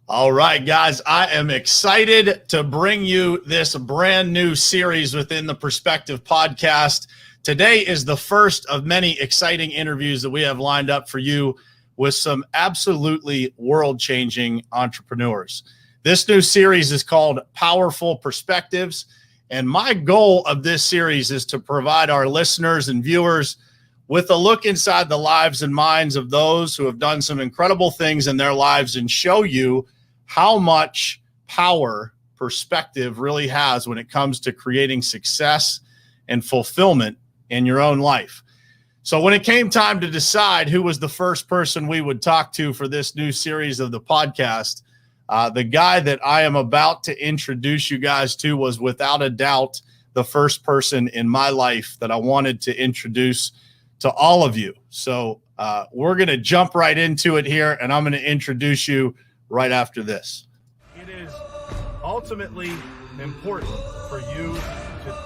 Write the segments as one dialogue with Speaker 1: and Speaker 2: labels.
Speaker 1: All right, guys, I am excited to bring you this brand new series within the Perspective podcast. Today is the first of many exciting interviews that we have lined up for you with some absolutely world-changing entrepreneurs. This new series is called Powerful Perspectives, and my goal of this series is to provide our listeners and viewers with a look inside the lives and minds of those who have done some incredible things in their lives and show you how much power perspective really has when it comes to creating success and fulfillment in your own life. So when it came time to decide who was the first person we would talk to for this new series of the podcast, the guy that I am about to introduce you guys to was without a doubt the first person in my life that I wanted to introduce to all of you. So we're going to jump right into it here, and I'm going to introduce you right after this. It is ultimately important for you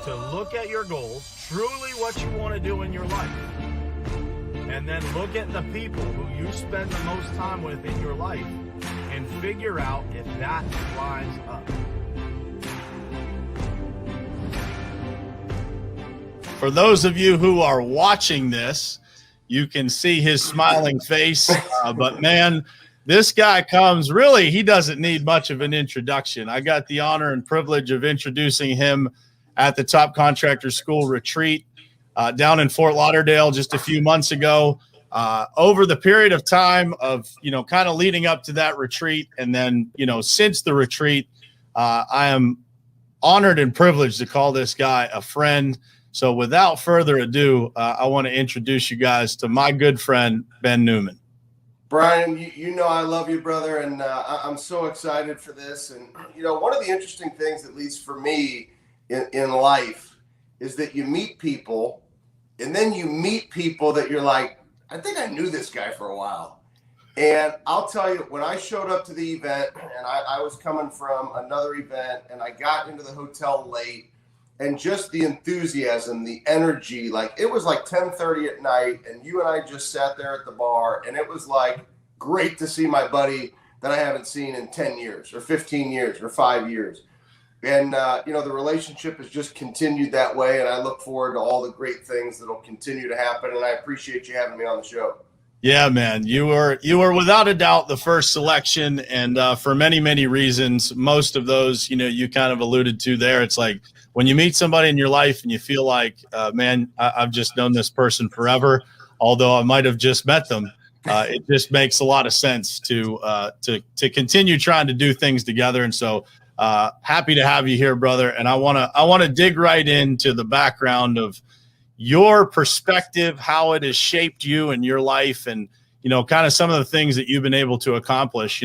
Speaker 1: to look at your goals, truly what you want to do in your life, and then look at the people who you spend the most time with in your life and figure out if that lines up. For those of you who are watching this, you can see his smiling face, but man, this guy comes, really, he doesn't need much of an introduction. I got the honor and privilege of introducing him at the Top Contractor School retreat down in Fort Lauderdale just a few months ago. Over the period of time of, kind of leading up to that retreat, and then, since the retreat, I am honored and privileged to call this guy a friend. So without further ado, I want to introduce you guys to my good friend, Ben Newman.
Speaker 2: Brian, you know I love you, brother, and I'm so excited for this. And, one of the interesting things, at least for me in life, is that you meet people, and then you meet people that you're like, I think I knew this guy for a while. And I'll tell you, when I showed up to the event, and I was coming from another event, and I got into the hotel late, and just the enthusiasm, the energy, like it was like 10:30 at night, and you and I just sat there at the bar, and it was like great to see my buddy that I haven't seen in 10 years or 15 years or 5 years. And, the relationship has just continued that way, and I look forward to all the great things that will continue to happen, and I appreciate you having me on the show.
Speaker 1: Yeah, man, you were without a doubt the first selection, and for many, many reasons. Most of those, you kind of alluded to there. It's like when you meet somebody in your life and you feel like, man, I've just known this person forever, although I might have just met them. It just makes a lot of sense to continue trying to do things together. And so happy to have you here, brother. And I want to dig right into the background of your perspective, how it has shaped you and your life, and kind of some of the things that you've been able to accomplish.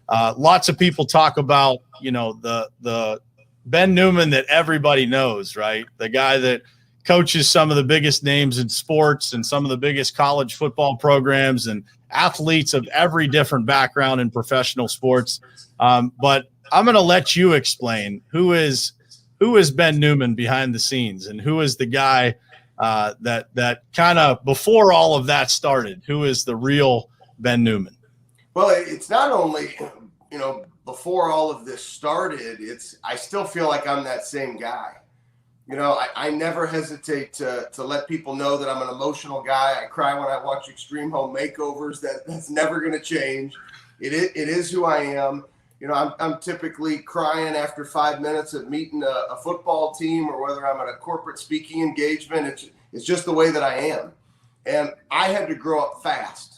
Speaker 1: Lots of people talk about the Ben Newman that everybody knows, right? The guy that coaches some of the biggest names in sports and some of the biggest college football programs and athletes of every different background in professional sports. But I'm going to let you explain who is Ben Newman behind the scenes, and who is the guy that kind of before all of that started. Who is the real Ben Newman?
Speaker 2: Well, it's not only, before all of this started, I still feel like I'm that same guy. I never hesitate to let people know that I'm an emotional guy. I cry when I watch Extreme Home Makeovers. That's never going to change. It is who I am. I'm typically crying after 5 minutes of meeting a football team, or whether I'm at a corporate speaking engagement. It's just the way that I am. And I had to grow up fast.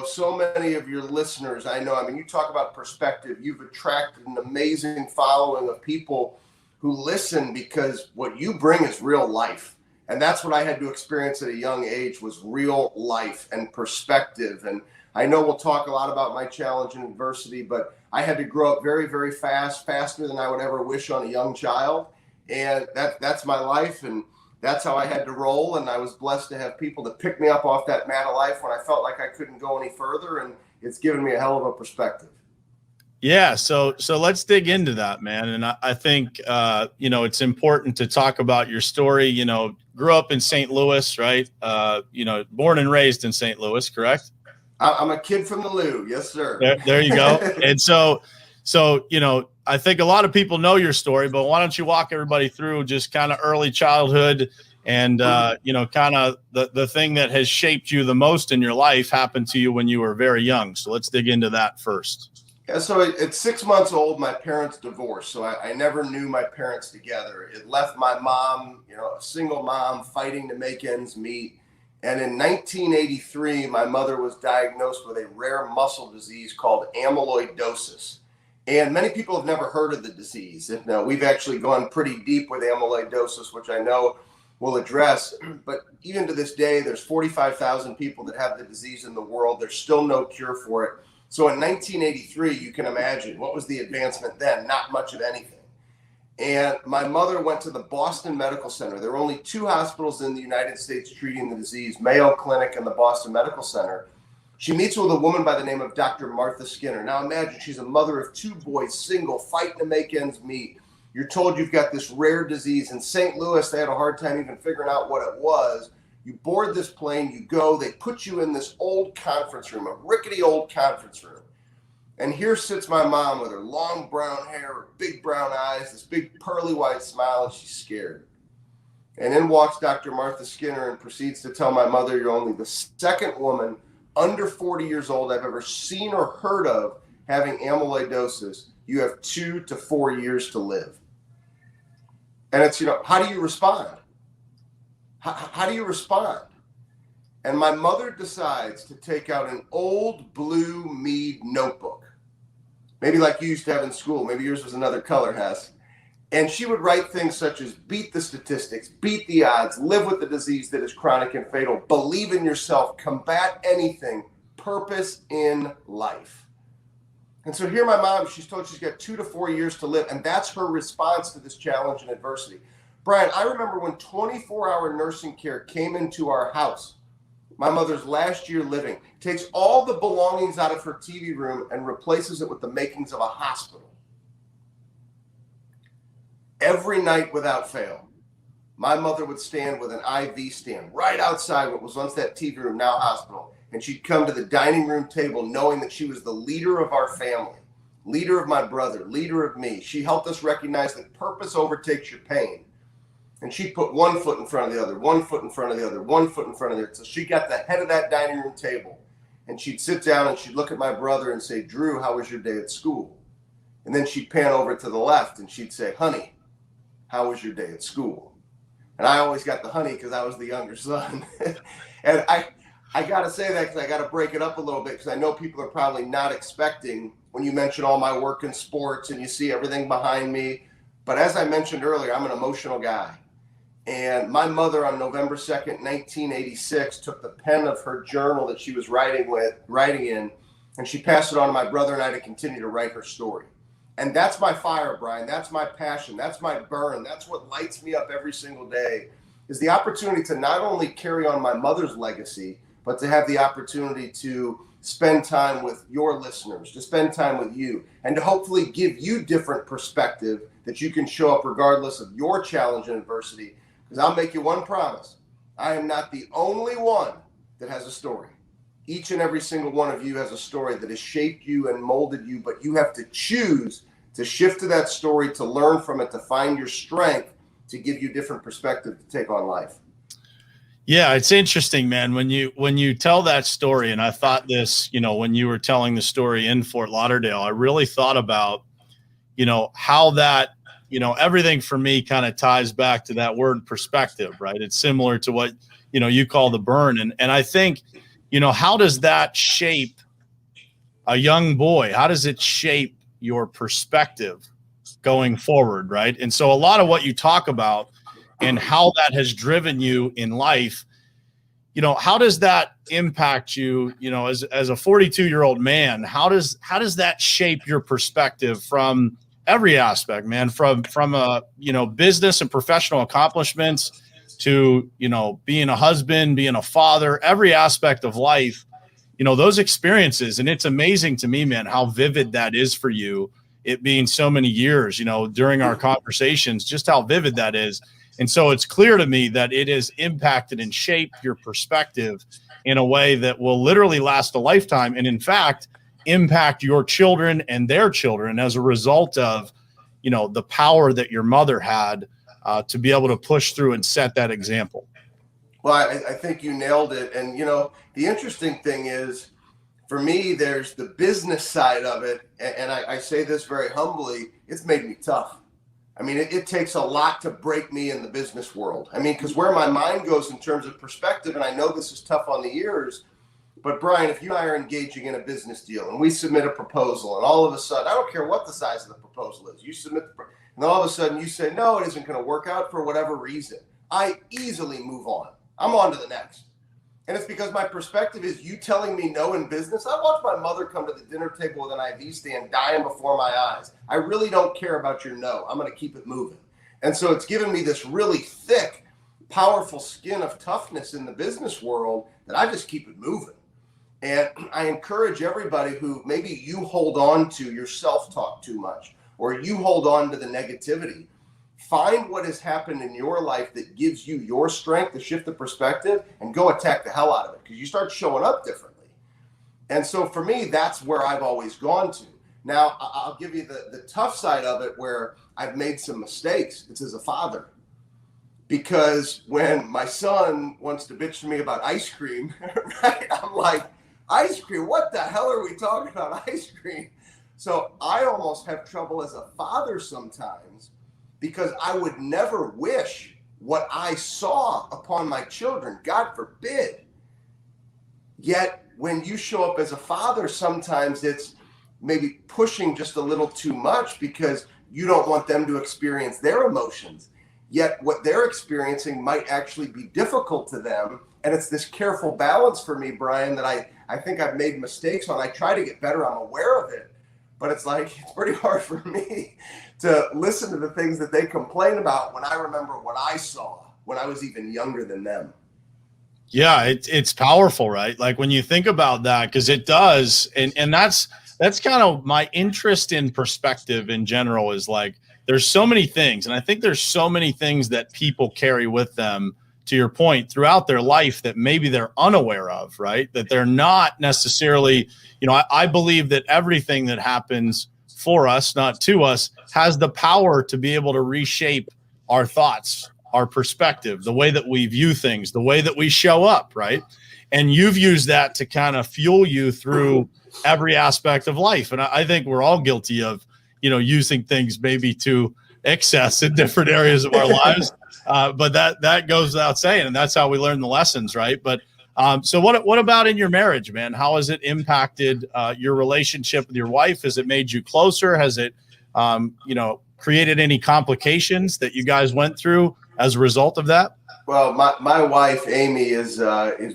Speaker 2: So many of your listeners, I know, you talk about perspective. You've attracted an amazing following of people who listen because what you bring is real life. And that's what I had to experience at a young age, was real life and perspective. And I know we'll talk a lot about my challenge and adversity, but I had to grow up very, very fast, faster than I would ever wish on a young child. And that's my life, and that's how I had to roll. And I was blessed to have people to pick me up off that mat of life when I felt like I couldn't go any further. And it's given me a hell of a perspective.
Speaker 1: Yeah. So let's dig into that, man. And I think, it's important to talk about your story. Grew up in St. Louis, right? Born and raised in St. Louis, correct?
Speaker 2: I'm a kid from the Lou. Yes, sir.
Speaker 1: There you go. And so, I think a lot of people know your story, but why don't you walk everybody through just kind of early childhood and, kind of the thing that has shaped you the most in your life happened to you when you were very young. So let's dig into that first.
Speaker 2: Yeah, so at 6 months old, my parents divorced. So I never knew my parents together. It left my mom, a single mom fighting to make ends meet. And in 1983, my mother was diagnosed with a rare muscle disease called amyloidosis. And many people have never heard of the disease. Now, we've actually gone pretty deep with amyloidosis, which I know we'll address. But even to this day, there's 45,000 people that have the disease in the world. There's still no cure for it. So in 1983, you can imagine what was the advancement then? Not much of anything. And my mother went to the Boston Medical Center. There were only 2 hospitals in the United States treating the disease, Mayo Clinic and the Boston Medical Center. She meets with a woman by the name of Dr. Martha Skinner. Now imagine she's a mother of 2 boys, single, fighting to make ends meet. You're told you've got this rare disease. In St. Louis, they had a hard time even figuring out what it was. You board this plane, you go, they put you in this old conference room, a rickety old conference room. And here sits my mom with her long brown hair, her big brown eyes, this big pearly white smile, and she's scared. And in walks Dr. Martha Skinner and proceeds to tell my mother, you're only the second woman under 40 years old I've ever seen or heard of having amyloidosis. You have 2 to 4 years to live. And it's, how do you respond? How do you respond? And my mother decides to take out an old blue Mead notebook, maybe like you used to have in school. Maybe yours was another color, Hess. And she would write things such as beat the statistics, beat the odds, live with the disease that is chronic and fatal, believe in yourself, combat anything, purpose in life. And so here my mom, she's told she's got 2 to 4 years to live. And that's her response to this challenge and adversity. Brian, I remember when 24-hour nursing care came into our house, my mother's last year living, takes all the belongings out of her TV room and replaces it with the makings of a hospital. Every night without fail, my mother would stand with an IV stand right outside what was once that TV room, now hospital. And she'd come to the dining room table knowing that she was the leader of our family, leader of my brother, leader of me. She helped us recognize that purpose overtakes your pain. And she'd put 1 foot in front of the other, 1 foot in front of the other, 1 foot in front of the other. So she got the head of that dining room table. And she'd sit down and she'd look at my brother and say, Drew, how was your day at school? And then she'd pan over to the left and she'd say, honey, how was your day at school? And I always got the honey because I was the younger son. And I got to say that because I got to break it up a little bit because I know people are probably not expecting when you mention all my work in sports and you see everything behind me. But as I mentioned earlier, I'm an emotional guy. And my mother on November 2nd, 1986, took the pen of her journal that she was writing in, and she passed it on to my brother and I to continue to write her story. And that's my fire, Brian. That's my passion. That's my burn. That's what lights me up every single day, is the opportunity to not only carry on my mother's legacy, but to have the opportunity to spend time with your listeners, to spend time with you, and to hopefully give you different perspective that you can show up regardless of your challenge and adversity. Because I'll make you one promise. I am not the only one that has a story. Each and every single one of you has a story that has shaped you and molded you, but you have to choose to shift to that story, to learn from it, to find your strength, to give you different perspective to take on life.
Speaker 1: Yeah, it's interesting, man. When you tell that story, and I thought this, when you were telling the story in Fort Lauderdale, I really thought about, how that, everything for me kind of ties back to that word perspective, right? It's similar to what, you call the burn. And I think, how does that shape a young boy? How does it shape your perspective going forward, right? And so a lot of what you talk about and how that has driven you in life, how does that impact you, as a 42-year-old man? How does that shape your perspective from every aspect, man, from business and professional accomplishments to, being a husband, being a father, every aspect of life, those experiences. And it's amazing to me, man, how vivid that is for you, it being so many years, during our conversations, just how vivid that is. And so it's clear to me that it has impacted and shaped your perspective in a way that will literally last a lifetime. And in fact, impact your children and their children as a result of, the power that your mother had to be able to push through and set that example.
Speaker 2: Well, I think you nailed it. And, the interesting thing is, for me, there's the business side of it. And I say this very humbly, it's made me tough. I mean, it takes a lot to break me in the business world. I mean, because where my mind goes in terms of perspective, and I know this is tough on the ears, but Brian, if you and I are engaging in a business deal and we submit a proposal, and all of a sudden, I don't care what the size of the proposal is, you submit, and then all of a sudden you say, no, it isn't going to work out for whatever reason. I easily move on. I'm on to the next. And it's because my perspective is you telling me no in business. I watched my mother come to the dinner table with an IV stand dying before my eyes. I really don't care about your no. I'm going to keep it moving. And so it's given me this really thick, powerful skin of toughness in the business world that I just keep it moving. And I encourage everybody who maybe you hold on to your self-talk too much, or you hold on to the negativity. Find what has happened in your life that gives you your strength to shift the perspective and go attack the hell out of it, because you start showing up differently. And so for me, that's where I've always gone to. Now, I'll give you the tough side of it where I've made some mistakes. It's as a father. Because when my son wants to bitch to me about ice cream, right, I'm like, ice cream? What the hell are we talking about, ice cream? So I almost have trouble as a father sometimes, because I would never wish what I saw upon my children, God forbid. Yet when you show up as a father, sometimes it's maybe pushing just a little too much because you don't want them to experience their emotions. Yet what they're experiencing might actually be difficult to them. And it's this careful balance for me, Brian, that I think I've made mistakes on. I try to get better. I'm aware of it. But it's pretty hard for me to listen to the things that they complain about when I remember what I saw when I was even younger than them.
Speaker 1: Yeah, it's powerful, right? Like when you think about that, because it does, and that's kind of my interest in perspective in general is like there's so many things, and I think there's so many things that people carry with them, to your point, throughout their life that maybe they're unaware of, right? That they're not necessarily, I believe that everything that happens for us, not to us, has the power to be able to reshape our thoughts, our perspective, the way that we view things, the way that we show up, right? And you've used that to kind of fuel you through every aspect of life. And I think we're all guilty of, using things maybe to excess in different areas of our lives. But that goes without saying, and that's how we learn the lessons, right? But so what about in your marriage, man? How has it impacted your relationship with your wife? Has it made you closer? Has it, created any complications that you guys went through as a result of that?
Speaker 2: Well, my wife, Amy, is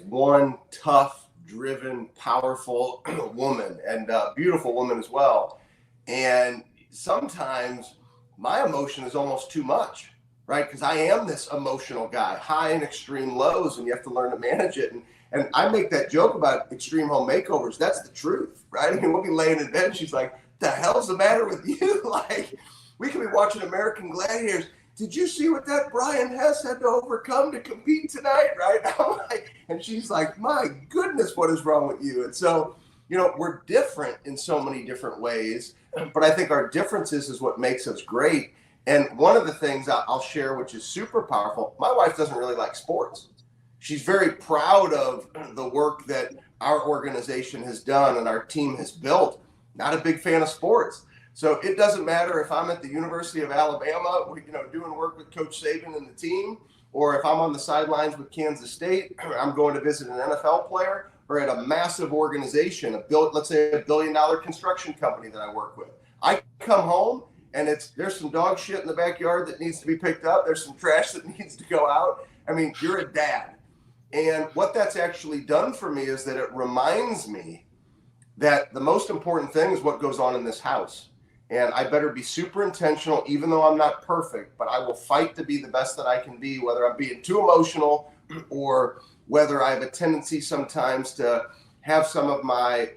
Speaker 2: one tough, driven, powerful woman, and a beautiful woman as well. And sometimes my emotion is almost too much, right? Because I am this emotional guy, high and extreme lows, and you have to learn to manage it. And I make that joke about extreme home makeovers. That's the truth, right? I mean, we'll be laying in bed. She's like, the hell's the matter with you? Like, we could be watching American Gladiators. Did you see what that Brian Hess had to overcome to compete tonight, right? I'm like, and she's like, my goodness, what is wrong with you? And so, we're different in so many different ways, but I think our differences is what makes us great. And one of the things I'll share, which is super powerful, my wife doesn't really like sports. She's very proud of the work that our organization has done and our team has built. Not a big fan of sports. So it doesn't matter if I'm at the University of Alabama, doing work with Coach Saban and the team, or if I'm on the sidelines with Kansas State, or I'm going to visit an NFL player, or at a massive organization, let's say $1 billion construction company that I work with. I come home and there's some dog shit in the backyard that needs to be picked up. There's some trash that needs to go out. I mean, you're a dad. And what that's actually done for me is that it reminds me that the most important thing is what goes on in this house. And I better be super intentional, even though I'm not perfect, but I will fight to be the best that I can be, whether I'm being too emotional or whether I have a tendency sometimes to have some of my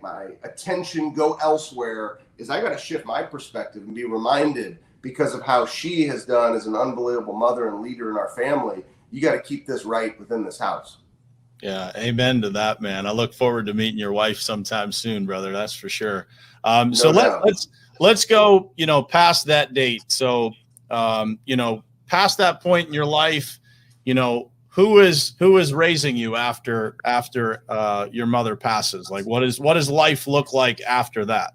Speaker 2: attention go elsewhere. Is I got to shift my perspective and be reminded because of how she has done as an unbelievable mother and leader in our family. You got to keep this right within this house.
Speaker 1: Yeah, amen to that, man. I look forward to meeting your wife sometime soon, brother. That's for sure. So let's go, past that date. So, past that point in your life, who is raising you after your mother passes? Like, what does life look like after that?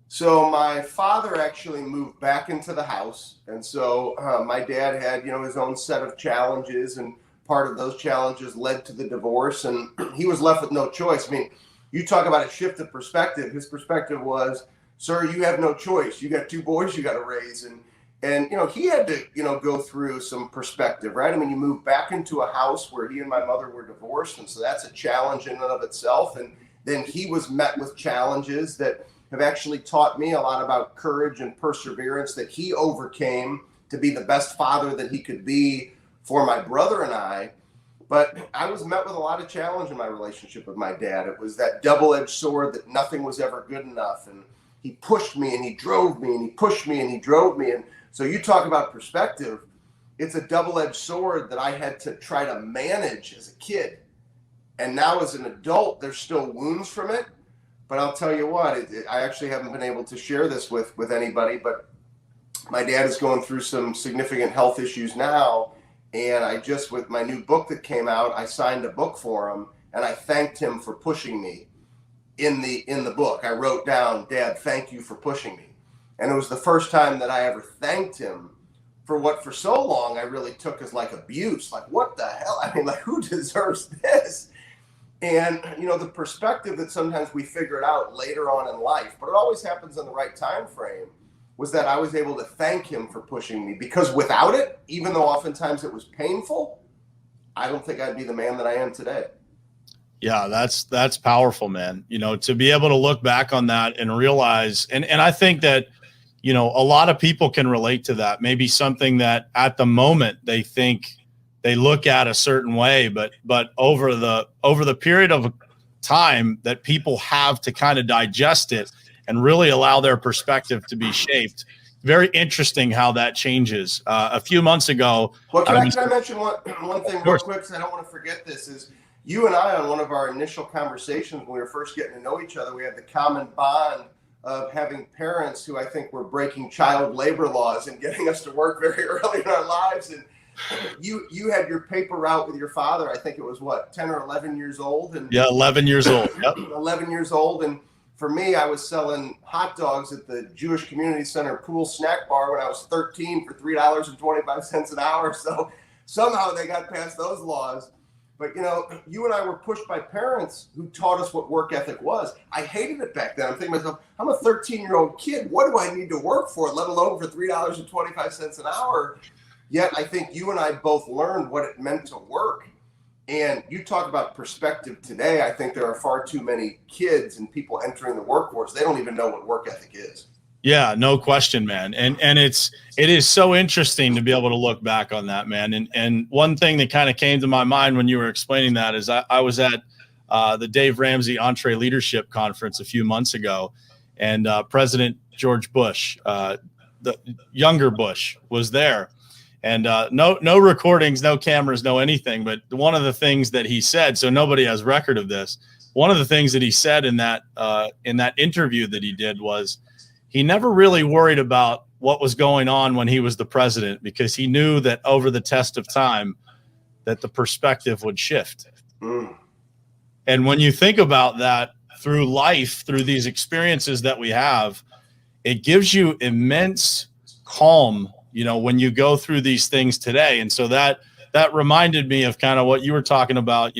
Speaker 2: So my father actually moved back into the house, and so my dad had his own set of challenges, and part of those challenges led to the divorce, and he was left with no choice. I mean, you talk about a shift of perspective. His perspective was, sir, you have no choice. You got 2 boys you got to raise, and he had to go through some perspective, right? I mean, you move back into a house where he and my mother were divorced, and so that's a challenge in and of itself. And then he was met with challenges that have actually taught me a lot about courage and perseverance that he overcame to be the best father that he could be for my brother and I. But I was met with a lot of challenge in my relationship with my dad. It was that double-edged sword that nothing was ever good enough. And he pushed me and he drove me and he pushed me and he drove me. And so you talk about perspective, it's a double-edged sword that I had to try to manage as a kid. And now as an adult, there's still wounds from it. But I'll tell you what, I actually haven't been able to share this with anybody, but my dad is going through some significant health issues now. And with my new book that came out, I signed a book for him, and I thanked him for pushing me in the book. I wrote down, Dad, thank you for pushing me. And it was the first time that I ever thanked him for what for so long I really took as like abuse. Like, what the hell? I mean, like, who deserves this? And, the perspective that sometimes we figure it out later on in life, but it always happens in the right time frame, was that I was able to thank him for pushing me, because without it, even though oftentimes it was painful, I don't think I'd be the man that I am today.
Speaker 1: Yeah, that's powerful, man. To be able to look back on that and realize, and I think that, a lot of people can relate to that. Maybe something that at the moment they think they look at a certain way, but over the period of time that people have to kind of digest it and really allow their perspective to be shaped. Very interesting how that changes. A few months ago.
Speaker 2: Well, can I mention one thing real quick, because I don't want to forget this, is you and I, on one of our initial conversations when we were first getting to know each other, we had the common bond of having parents who I think were breaking child labor laws and getting us to work very early in our lives. And you had your paper route with your father. I think it was 10 or 11 years old. And
Speaker 1: yeah, 11 years old. Yep.
Speaker 2: 11 years old. And for me, I was selling hot dogs at the Jewish Community Center pool snack bar when I was 13 for $3.25 an hour. So somehow they got past those laws. But, you and I were pushed by parents who taught us what work ethic was. I hated it back then. I'm thinking to myself, I'm a 13-year-old kid. What do I need to work for, let alone for $3.25 an hour? Yet I think you and I both learned what it meant to work. And you talk about perspective today. I think there are far too many kids and people entering the workforce. They don't even know what work ethic is.
Speaker 1: Yeah, no question, man. And it is so interesting to be able to look back on that, man. And one thing that kind of came to my mind when you were explaining that is I was at the Dave Ramsey Entre Leadership Conference a few months ago, and President George Bush, the younger Bush, was there. And no recordings, no cameras, no anything. But one of the things that he said, so nobody has record of this, one of the things that he said in that interview that he did was, he never really worried about what was going on when he was the president, because he knew that over the test of time that the perspective would shift. Mm. And when you think about that through life, through these experiences that we have, it gives you immense calm, when you go through these things today. And so that reminded me of kind of what you were talking about,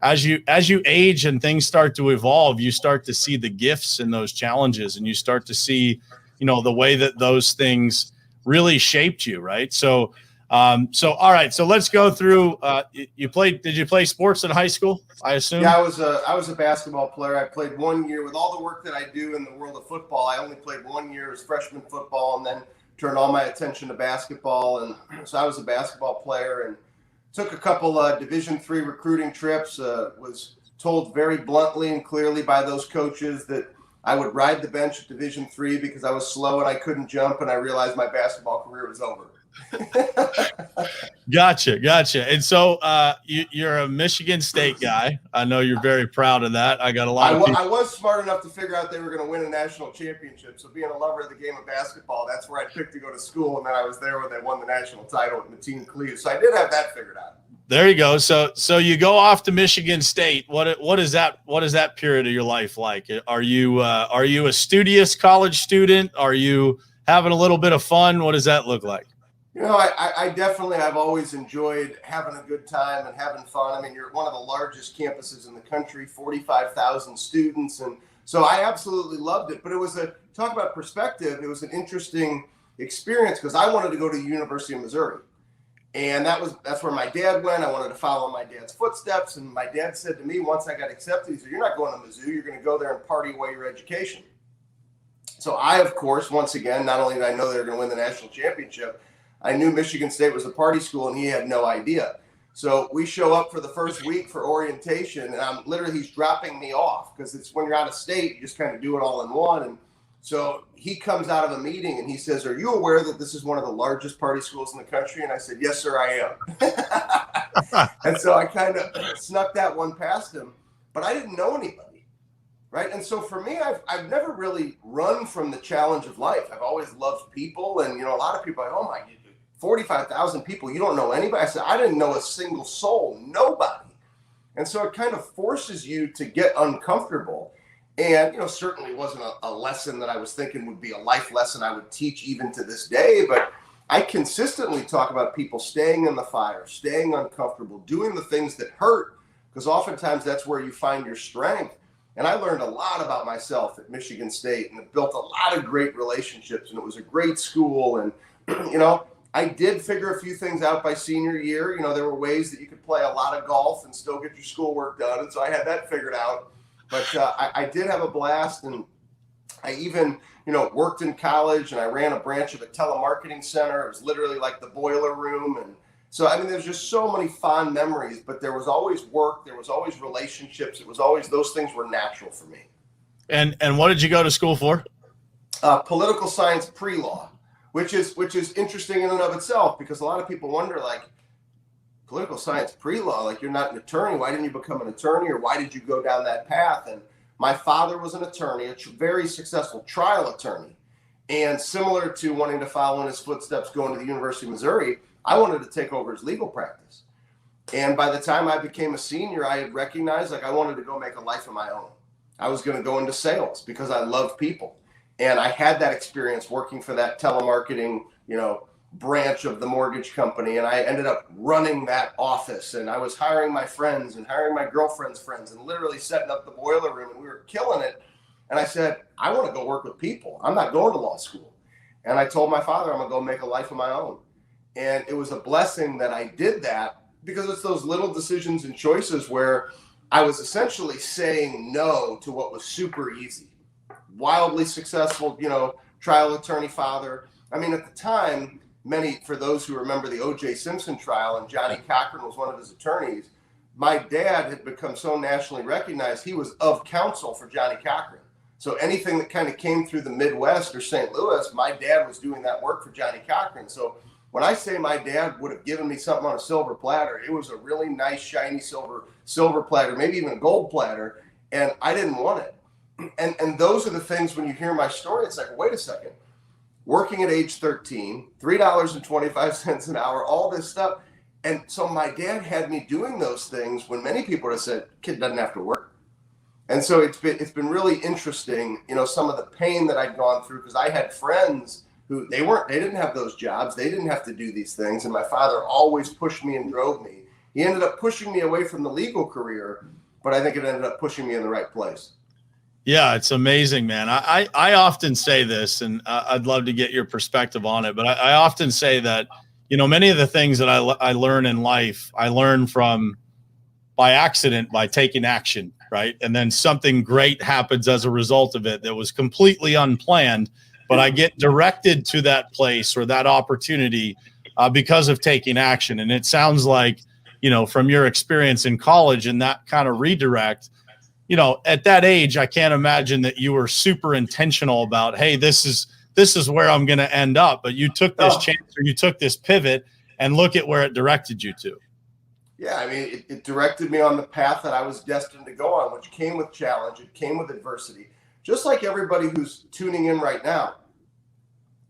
Speaker 1: as you age and things start to evolve, you start to see the gifts in those challenges, and you start to see, the way that those things really shaped you. Right. So all right. So let's go through, did you play sports in high school? I assume.
Speaker 2: Yeah, I was a basketball player. I played 1 year. With all the work that I do in the world of football, I only played 1 year as freshman football, and then turned all my attention to basketball. And so I was a basketball player, and took a couple Division III recruiting trips, was told very bluntly and clearly by those coaches that I would ride the bench at Division III because I was slow and I couldn't jump, and I realized my basketball career was over.
Speaker 1: Gotcha. And so you're a Michigan State guy. I know you're very proud of that. I got a lot of people.
Speaker 2: I was smart enough to figure out they were going to win a national championship. So being a lover of the game of basketball, that's where I picked to go to school. And then I was there when they won the national title at Mateen Cleave. So I did have that figured out.
Speaker 1: There you go. So you go off to Michigan State. What is that period of your life like? Are you a studious college student? Are you having a little bit of fun? What does that look like?
Speaker 2: You know, I definitely have always enjoyed having a good time and having fun. I mean, you're one of the largest campuses in the country, 45,000 students. And so I absolutely loved it. But it was talk about perspective. It was an interesting experience because I wanted to go to the University of Missouri. And that's where my dad went. I wanted to follow my dad's footsteps. And my dad said to me, once I got accepted, he said, "You're not going to Mizzou. You're going to go there and party away your education." So I, of course, once again, not only did I know they were going to win the national championship, I knew Michigan State was a party school, and he had no idea. So we show up for the first week for orientation, and he's dropping me off because it's when you're out of state, you just kind of do it all in one. And so he comes out of a meeting and he says, "Are you aware that this is one of the largest party schools in the country?" And I said, "Yes, sir, I am." And so I kind of snuck that one past him, but I didn't know anybody. Right. And so for me, I've never really run from the challenge of life. I've always loved people. And, a lot of people are like, "Oh my, 45,000 people, you don't know anybody." I said, I didn't know a single soul, nobody. And so it kind of forces you to get uncomfortable. And, certainly wasn't a lesson that I was thinking would be a life lesson I would teach even to this day. But I consistently talk about people staying in the fire, staying uncomfortable, doing the things that hurt, because oftentimes that's where you find your strength. And I learned a lot about myself at Michigan State and built a lot of great relationships. And it was a great school. And, I did figure a few things out by senior year. There were ways that you could play a lot of golf and still get your schoolwork done. And so I had that figured out. But I did have a blast. And I even, worked in college, and I ran a branch of a telemarketing center. It was literally like the boiler room. And so, there's just so many fond memories, but there was always work. There was always relationships. It was always, those things were natural for me.
Speaker 1: And what did you go to school for?
Speaker 2: Political science pre-law. Which is interesting in and of itself, because a lot of people wonder, like, political science pre-law, like, you're not an attorney. Why didn't you become an attorney, or why did you go down that path? And my father was an attorney, a very successful trial attorney. And similar to wanting to follow in his footsteps going to the University of Missouri, I wanted to take over his legal practice. And by the time I became a senior, I had recognized, like, I wanted to go make a life of my own. I was going to go into sales because I love people. And I had that experience working for that telemarketing, branch of the mortgage company. And I ended up running that office, and I was hiring my friends and hiring my girlfriend's friends and literally setting up the boiler room, and we were killing it. And I said, I want to go work with people. I'm not going to law school. And I told my father, I'm going to go make a life of my own. And it was a blessing that I did that, because it's those little decisions and choices where I was essentially saying no to what was super easy. Wildly successful, trial attorney father. At the time, for those who remember the O.J. Simpson trial, and Johnny Cochran was one of his attorneys, my dad had become so nationally recognized, he was of counsel for Johnny Cochran. So anything that kind of came through the Midwest or St. Louis, my dad was doing that work for Johnny Cochran. So when I say my dad would have given me something on a silver platter, it was a really nice, shiny silver platter, maybe even a gold platter, and I didn't want it. And those are the things, when you hear my story, it's like, wait a second, working at age 13, $3.25 an hour, all this stuff. And so my dad had me doing those things when many people would have said, kid doesn't have to work. And so it's been really interesting, some of the pain that I'd gone through, because I had friends who they didn't have those jobs. They didn't have to do these things. And my father always pushed me and drove me. He ended up pushing me away from the legal career, but I think it ended up pushing me in the right place.
Speaker 1: Yeah, it's amazing, man. I often say this, and I'd love to get your perspective on it, but I often say that, many of the things that I learn in life, I learn from by accident, by taking action, right? And then something great happens as a result of it that was completely unplanned, but I get directed to that place or that opportunity because of taking action. And it sounds like, from your experience in college and that kind of redirect, you know, at that age, I can't imagine that you were super intentional about, hey, this is where I'm going to end up. But you took this chance, or you took this pivot, and look at where it directed you to.
Speaker 2: Yeah, I mean, it directed me on the path that I was destined to go on, which came with challenge. It came with adversity. Just like everybody who's tuning in right now,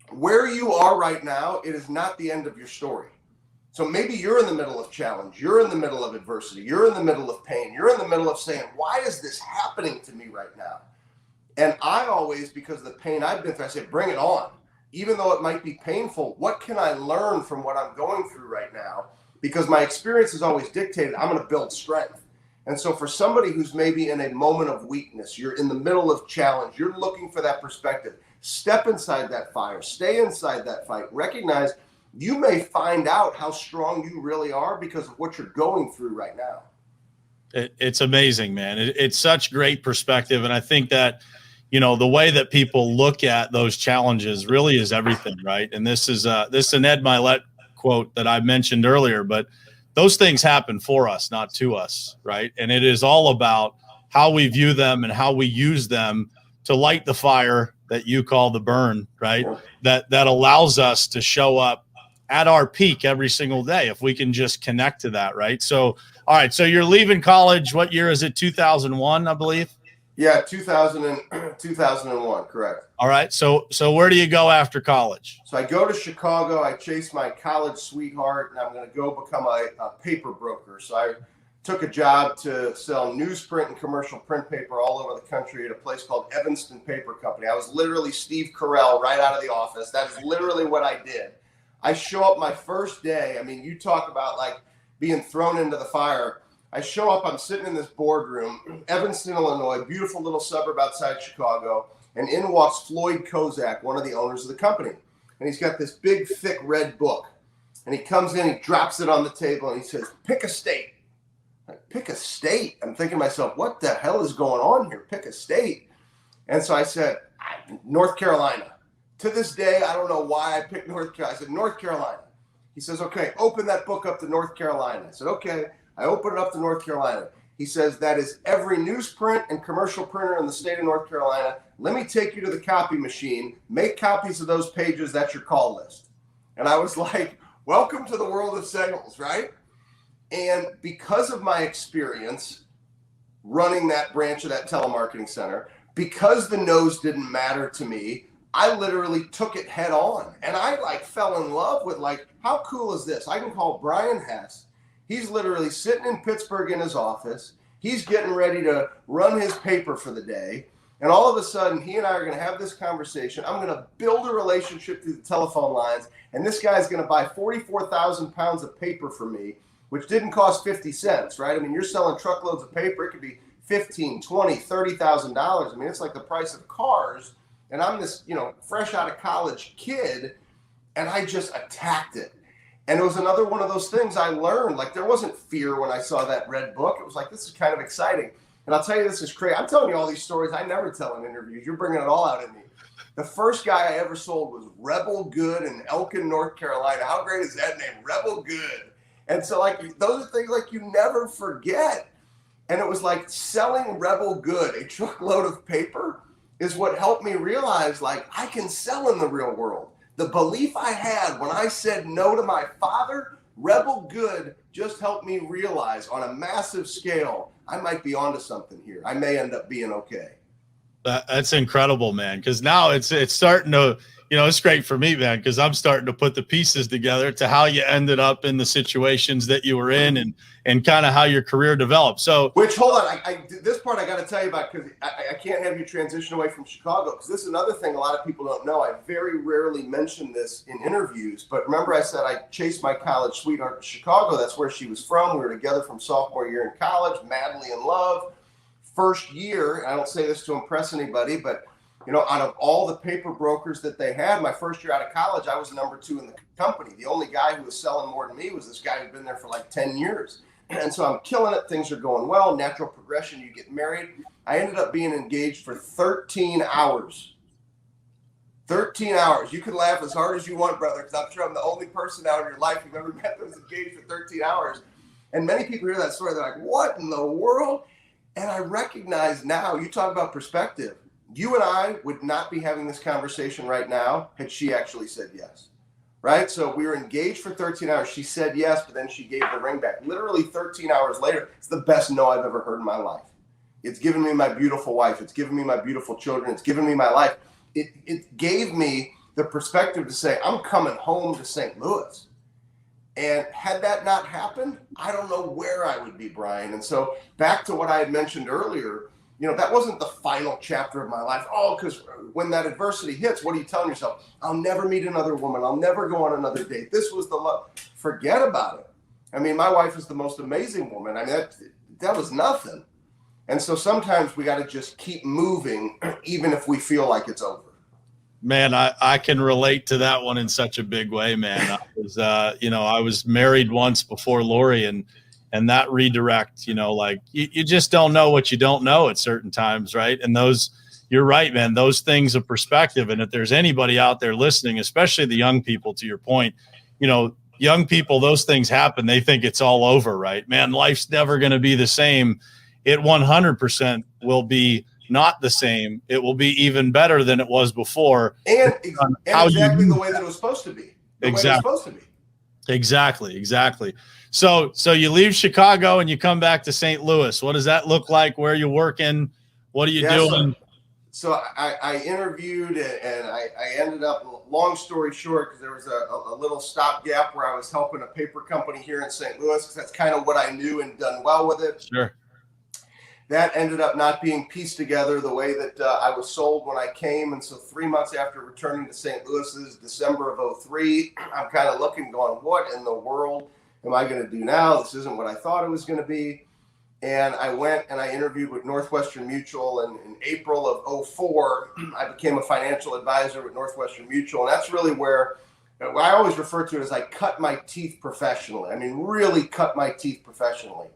Speaker 2: where you are right now, it is not the end of your story. So maybe you're in the middle of challenge. You're in the middle of adversity. You're in the middle of pain. You're in the middle of saying, why is this happening to me right now? And I always, because of the pain I've been through, I say, bring it on. Even though it might be painful, what can I learn from what I'm going through right now? Because my experience has always dictated I'm going to build strength. And so for somebody who's maybe in a moment of weakness, you're in the middle of challenge, you're looking for that perspective, step inside that fire, stay inside that fight, recognize you may find out how strong you really are because of what you're going through right now.
Speaker 1: It's amazing, man. It's such great perspective. And I think that, you know, the way that people look at those challenges really is everything, right? And this is an Ed Milet quote that I mentioned earlier, but those things happen for us, not to us, right? And it is all about how we view them and how we use them to light the fire that you call the burn, right? That allows us to show up at our peak every single day if we can just connect to that, right? So, all right, so you're leaving college. What year is it? 2001, I believe?
Speaker 2: Yeah, 2001, correct.
Speaker 1: All right, so where do you go after college?
Speaker 2: So I go to Chicago. I chase my college sweetheart, and I'm going to go become a paper broker. So I took a job to sell newsprint and commercial print paper all over the country at a place called Evanston Paper Company. I was literally Steve Carell right out of the office. That is literally what I did. I show up my first day. I mean, you talk about like being thrown into the fire. I show up, I'm sitting in this boardroom, Evanston, Illinois, beautiful little suburb outside Chicago, and in walks Floyd Kozak, one of the owners of the company. And he's got this big, thick red book. And he comes in, he drops it on the table, and he says, pick a state. Pick a state? I'm thinking to myself, what the hell is going on here? Pick a state. And so I said, North Carolina. To this day, I don't know why I picked North Carolina. I said, North Carolina. He says, okay, open that book up to North Carolina. I said, okay. I open it up to North Carolina. He says, that is every newsprint and commercial printer in the state of North Carolina. Let me take you to the copy machine. Make copies of those pages. That's your call list. And I was like, welcome to the world of sales, right? And because of my experience running that branch of that telemarketing center, because the no's didn't matter to me, I literally took it head on. And I like fell in love with like, how cool is this? I can call Brian Hess. He's literally sitting in Pittsburgh in his office. He's getting ready to run his paper for the day. And all of a sudden, he and I are going to have this conversation. I'm going to build a relationship through the telephone lines. And this guy's going to buy 44,000 pounds of paper from me, which didn't cost 50 cents, right? I mean, you're selling truckloads of paper. It could be $15,000, $20,000, $30,000. I mean, it's like the price of cars. And I'm this, you know, fresh out of college kid, and I just attacked it. And it was another one of those things I learned. Like, there wasn't fear when I saw that red book. It was like, this is kind of exciting. And I'll tell you, this is crazy. I'm telling you all these stories I never tell in interviews. You're bringing it all out in me. The first guy I ever sold was Rebel Good in Elkin, North Carolina. How great is that name? Rebel Good. And so, like, those are things like you never forget. And it was like selling Rebel Good, a truckload of paper, is what helped me realize, like, I can sell in the real world. The belief I had when I said no to my father, Rebel Good, just helped me realize on a massive scale, I might be onto something here. I may end up being okay.
Speaker 1: That's incredible, man. Because now it's starting to, you know, it's great for me, man, because I'm starting to put the pieces together to how you ended up in the situations that you were in and kind of how your career developed. So,
Speaker 2: which, hold on, this part I got to tell you about, because I can't have you transition away from Chicago, because this is another thing a lot of people don't know. I very rarely mention this in interviews, but remember I said I chased my college sweetheart to Chicago. That's where she was from. We were together from sophomore year in college, madly in love. First year, and I don't say this to impress anybody, but you know, out of all the paper brokers that they had, my first year out of college, I was number 2 in the company. The only guy who was selling more than me was this guy who'd been there for like 10 years. And so I'm killing it. Things are going well. Natural progression. You get married. I ended up being engaged for 13 hours. 13 hours. You can laugh as hard as you want, brother, because I'm sure I'm the only person out in your life you've ever met that was engaged for 13 hours. And many people hear that story. They're like, what in the world? And I recognize now, you talk about perspective. You and I would not be having this conversation right now had she actually said yes. Right? So we were engaged for 13 hours. She said yes, but then she gave the ring back. Literally 13 hours later, it's the best no I've ever heard in my life. It's given me my beautiful wife. It's given me my beautiful children. It's given me my life. It gave me the perspective to say, I'm coming home to St. Louis. And had that not happened, I don't know where I would be, Brian. And so back to what I had mentioned earlier, that wasn't the final chapter of my life. Oh, because when that adversity hits, what are you telling yourself? I'll never meet another woman. I'll never go on another date. This was the love. Forget about it. I mean, my wife is the most amazing woman. I mean, that was nothing. And so sometimes we got to just keep moving, even if we feel like it's over.
Speaker 1: Man, I can relate to that one in such a big way, man. I was married once before Lori, and that redirect, you just don't know what you don't know at certain times, right? And you're right, man, those things of perspective. And if there's anybody out there listening, especially the young people, to your point, young people, those things happen. They think it's all over, right? Man, life's never going to be the same. It 100% will be not the same. It will be even better than it was before.
Speaker 2: And exactly the way that it was supposed to be.
Speaker 1: Exactly. So you leave Chicago and you come back to St. Louis. What does that look like? Where are you working? What are you doing?
Speaker 2: So I interviewed and I ended up, long story short, because there was a little stopgap where I was helping a paper company here in St. Louis, because that's kind of what I knew and done well with it.
Speaker 1: Sure.
Speaker 2: That ended up not being pieced together the way that I was sold when I came. And so 3 months after returning to St. Louis's December of 2003, I'm kind of looking, going, what in the world am I going to do now? This isn't what I thought it was going to be. And I went and I interviewed with Northwestern Mutual. And in April of 2004, I became a financial advisor with Northwestern Mutual. And that's really where I always refer to it as I cut my teeth professionally. I mean, really cut my teeth professionally.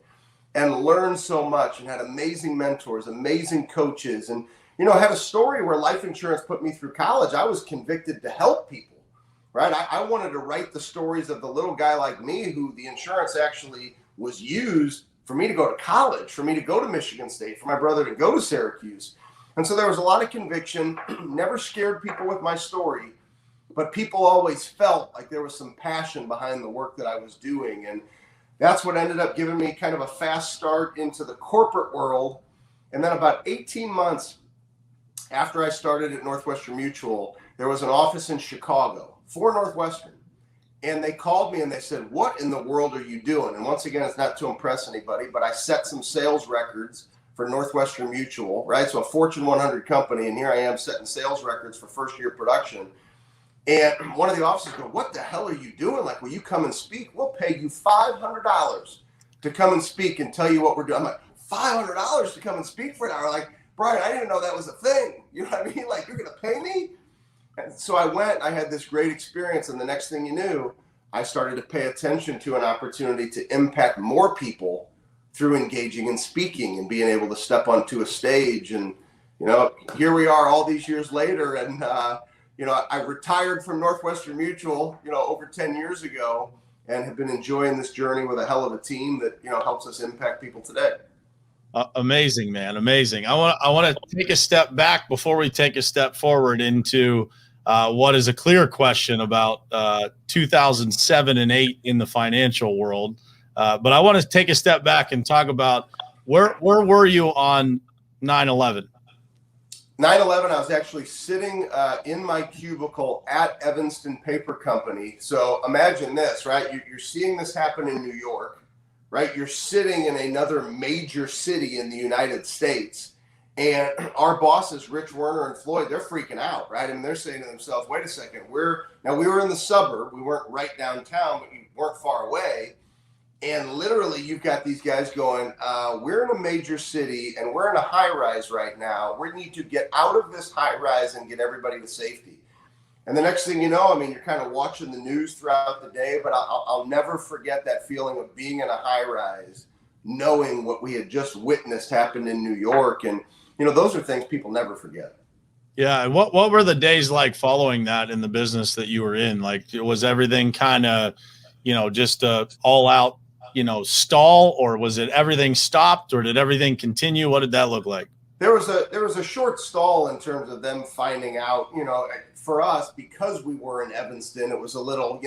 Speaker 2: And learned so much and had amazing mentors, amazing coaches. And, I had a story where life insurance put me through college. I was convicted to help people, right? I wanted to write the stories of the little guy like me who the insurance actually was used for me to go to college, for me to go to Michigan State, for my brother to go to Syracuse. And so there was a lot of conviction, never scared people with my story, but people always felt like there was some passion behind the work that I was doing. And that's what ended up giving me kind of a fast start into the corporate world. And then about 18 months after I started at Northwestern Mutual, there was an office in Chicago for Northwestern. And they called me and they said, what in the world are you doing? And once again, it's not to impress anybody, but I set some sales records for Northwestern Mutual, right? So a Fortune 100 company. And here I am setting sales records for first year production. And one of the officers go, what the hell are you doing? Like, will you come and speak? We'll pay you $500 to come and speak and tell you what we're doing. I'm like, $500 to come and speak for an hour? Like, Brian, I didn't know that was a thing. You know what I mean? Like, you're going to pay me? And so I went, I had this great experience. And the next thing you knew, I started to pay attention to an opportunity to impact more people through engaging in speaking and being able to step onto a stage. And, here we are all these years later. And, I retired from Northwestern Mutual, over 10 years ago, and have been enjoying this journey with a hell of a team that, helps us impact people today.
Speaker 1: Amazing, man. Amazing. I want to take a step back before we take a step forward into what is a clear question about 2007 and 2008 in the financial world. But I want to take a step back and talk about where were you on 9/11?
Speaker 2: 9/11, I was actually sitting in my cubicle at Evanston Paper Company. So imagine this, right? You're seeing this happen in New York, right? You're sitting in another major city in the United States. And our bosses, Rich Werner and Floyd, they're freaking out, right? I mean, they're saying to themselves, wait a second, we were in the suburb. We weren't right downtown, but we weren't far away. And literally, you've got these guys going, we're in a major city and we're in a high rise right now. We need to get out of this high rise and get everybody to safety. And the next thing you know, I mean, you're kind of watching the news throughout the day, but I'll never forget that feeling of being in a high rise, knowing what we had just witnessed happen in New York. And, those are things people never forget.
Speaker 1: Yeah. And what were the days like following that in the business that you were in? Like, was everything kind of, just all out, stall, or was it everything stopped, or did everything continue? What did that look like?
Speaker 2: There was a short stall in terms of them finding out, for us, because we were in Evanston, it was a little,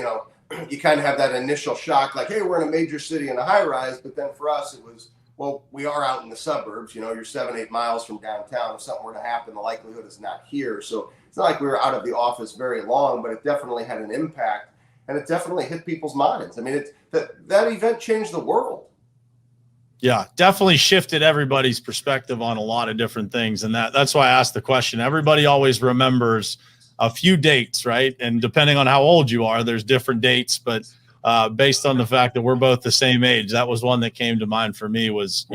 Speaker 2: you kind of have that initial shock, like, hey, we're in a major city in a high rise. But then for us, it was, well, we are out in the suburbs, you're 7-8 miles from downtown. If something were to happen, the likelihood is not here. So it's not like we were out of the office very long, but it definitely had an impact, and it definitely hit people's minds. I mean, that event changed the world.
Speaker 1: Yeah, definitely shifted everybody's perspective on a lot of different things. And that's why I asked the question. Everybody always remembers a few dates, right? And depending on how old you are, there's different dates. But based on the fact that we're both the same age, that was one that came to mind for me was,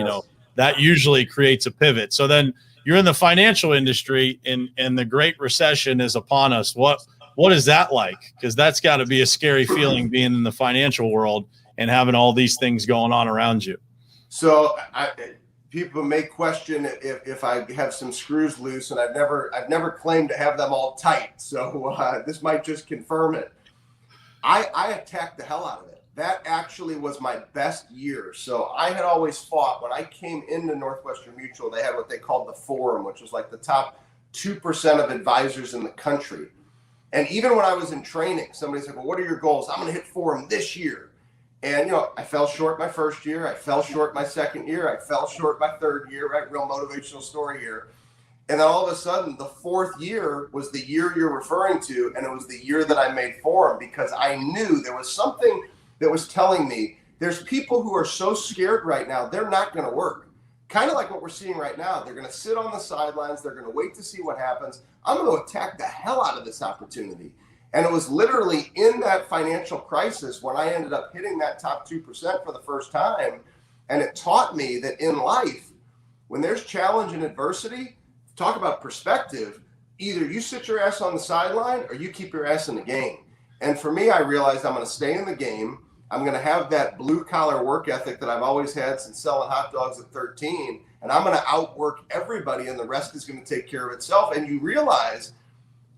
Speaker 1: that usually creates a pivot. So then you're in the financial industry and the Great Recession is upon us. What is that like? Because that's got to be a scary feeling, being in the financial world and having all these things going on around you.
Speaker 2: So people may question if I have some screws loose, and I've never claimed to have them all tight. So this might just confirm it. I attacked the hell out of it. That actually was my best year. So I had always fought. When I came into Northwestern Mutual, they had what they called the Forum, which was like the top 2% of advisors in the country. And even when I was in training, somebody said, well, what are your goals? I'm going to hit Forum this year. And, I fell short my first year. I fell short my second year. I fell short my third year, right? Real motivational story here. And then all of a sudden, the fourth year was the year you're referring to. And it was the year that I made Forum, because I knew there was something that was telling me there's people who are so scared right now, they're not going to work. Kind of like what we're seeing right now. They're going to sit on the sidelines. They're going to wait to see what happens. I'm going to attack the hell out of this opportunity. And it was literally in that financial crisis when I ended up hitting that top 2% for the first time. And it taught me that in life, when there's challenge and adversity, talk about perspective, either you sit your ass on the sideline or you keep your ass in the game. And for me, I realized I'm going to stay in the game. I'm going to have that blue collar work ethic that I've always had since selling hot dogs at 13. And I'm going to outwork everybody, and the rest is going to take care of itself. And you realize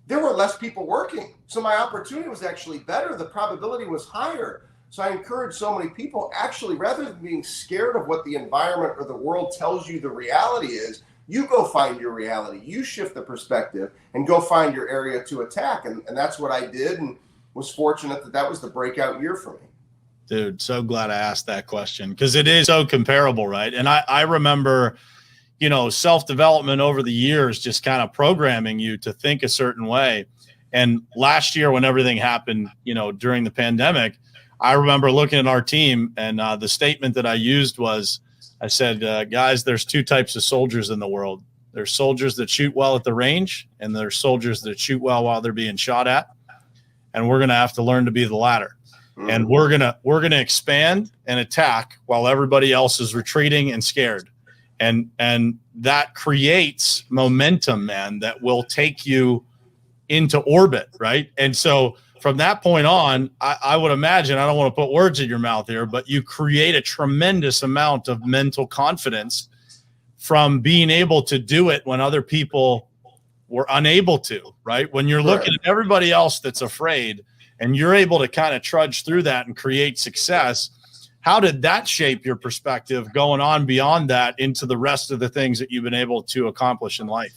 Speaker 2: there were less people working. So my opportunity was actually better. The probability was higher. So I encourage so many people, actually, rather than being scared of what the environment or the world tells you the reality is, you go find your reality. You shift the perspective and go find your area to attack. And that's what I did, and was fortunate that was the breakout year for me.
Speaker 1: Dude, so glad I asked that question, because it is so comparable, right? And I remember self-development over the years, just kind of programming you to think a certain way. And last year, when everything happened, during the pandemic, I remember looking at our team, and the statement that I used was, I said, guys, there's two types of soldiers in the world. There's soldiers that shoot well at the range, and there's soldiers that shoot well while they're being shot at. And we're going to have to learn to be the latter. And we're going to expand and attack while everybody else is retreating and scared. And that creates momentum, man, that will take you into orbit, right? And so from that point on, I would imagine, I don't want to put words in your mouth here, but you create a tremendous amount of mental confidence from being able to do it when other people were unable to, right? When you're looking at everybody else that's afraid, and you're able to kind of trudge through that and create success. How did that shape your perspective going on beyond that into the rest of the things that you've been able to accomplish in life?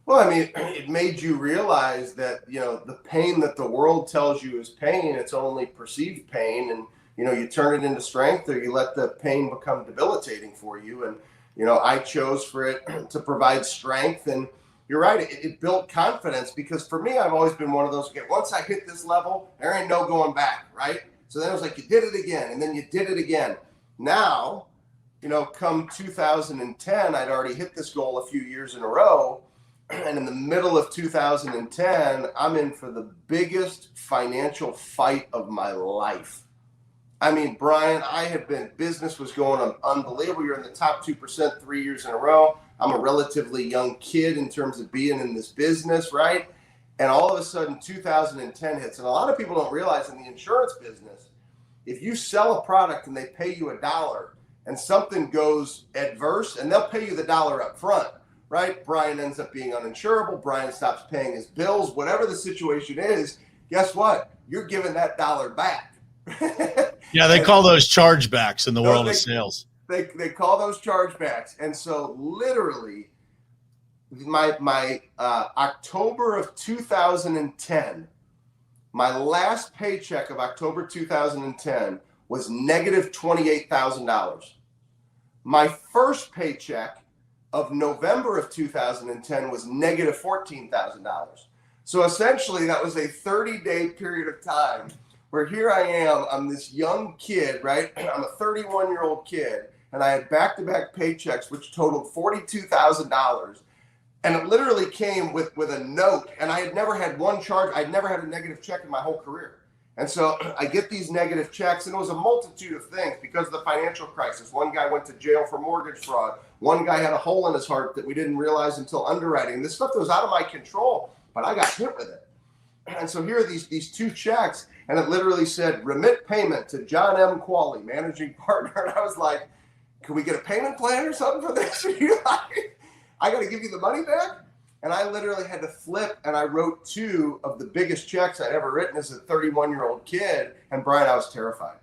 Speaker 2: Well, I mean, it made you realize that, the pain that the world tells you is pain, it's only perceived pain. And, you turn it into strength, or you let the pain become debilitating for you. And, I chose for it to provide strength. And you're right, it built confidence, because for me, I've always been one of those, okay, once I hit this level, there ain't no going back, right? So then it was like, you did it again, and then you did it again. Now, come 2010, I'd already hit this goal a few years in a row. And in the middle of 2010, I'm in for the biggest financial fight of my life. I mean, Brian, business was going unbelievable. You're in the top 2% 3 years in a row. I'm a relatively young kid in terms of being in this business, right? And all of a sudden, 2010 hits. And a lot of people don't realize in the insurance business, if you sell a product and they pay you $1 and something goes adverse, and they'll pay you the $1 up front, right? Brian ends up being uninsurable. Brian stops paying his bills. Whatever the situation is, guess what? You're giving that $1 back.
Speaker 1: Yeah, they call those chargebacks in the world
Speaker 2: they,
Speaker 1: of sales.
Speaker 2: they call those chargebacks. And so literally my October of 2010, my last paycheck of October 2010 was negative $28,000. My first paycheck of November of 2010 was negative $14,000. So essentially that was a 30-day period of time where here I am, I'm this young kid, right? I'm a 31-year-old kid, and I had back-to-back paychecks, which totaled $42,000. And it literally came with a note, and I had never had one charge. I'd never had a negative check in my whole career. And so I get these negative checks, and it was a multitude of things because of the financial crisis. One guy went to jail for mortgage fraud. One guy had a hole in his heart that we didn't realize until underwriting. This stuff was out of my control, but I got hit with it. And so here are these two checks, and it literally said, remit payment to John M. Qualley, managing partner. And I was like, can we get a payment plan or something for this? I got to give you the money back? And I literally had to flip, and I wrote two of the biggest checks I'd ever written as a 31-year-old kid. And Brian, I was terrified.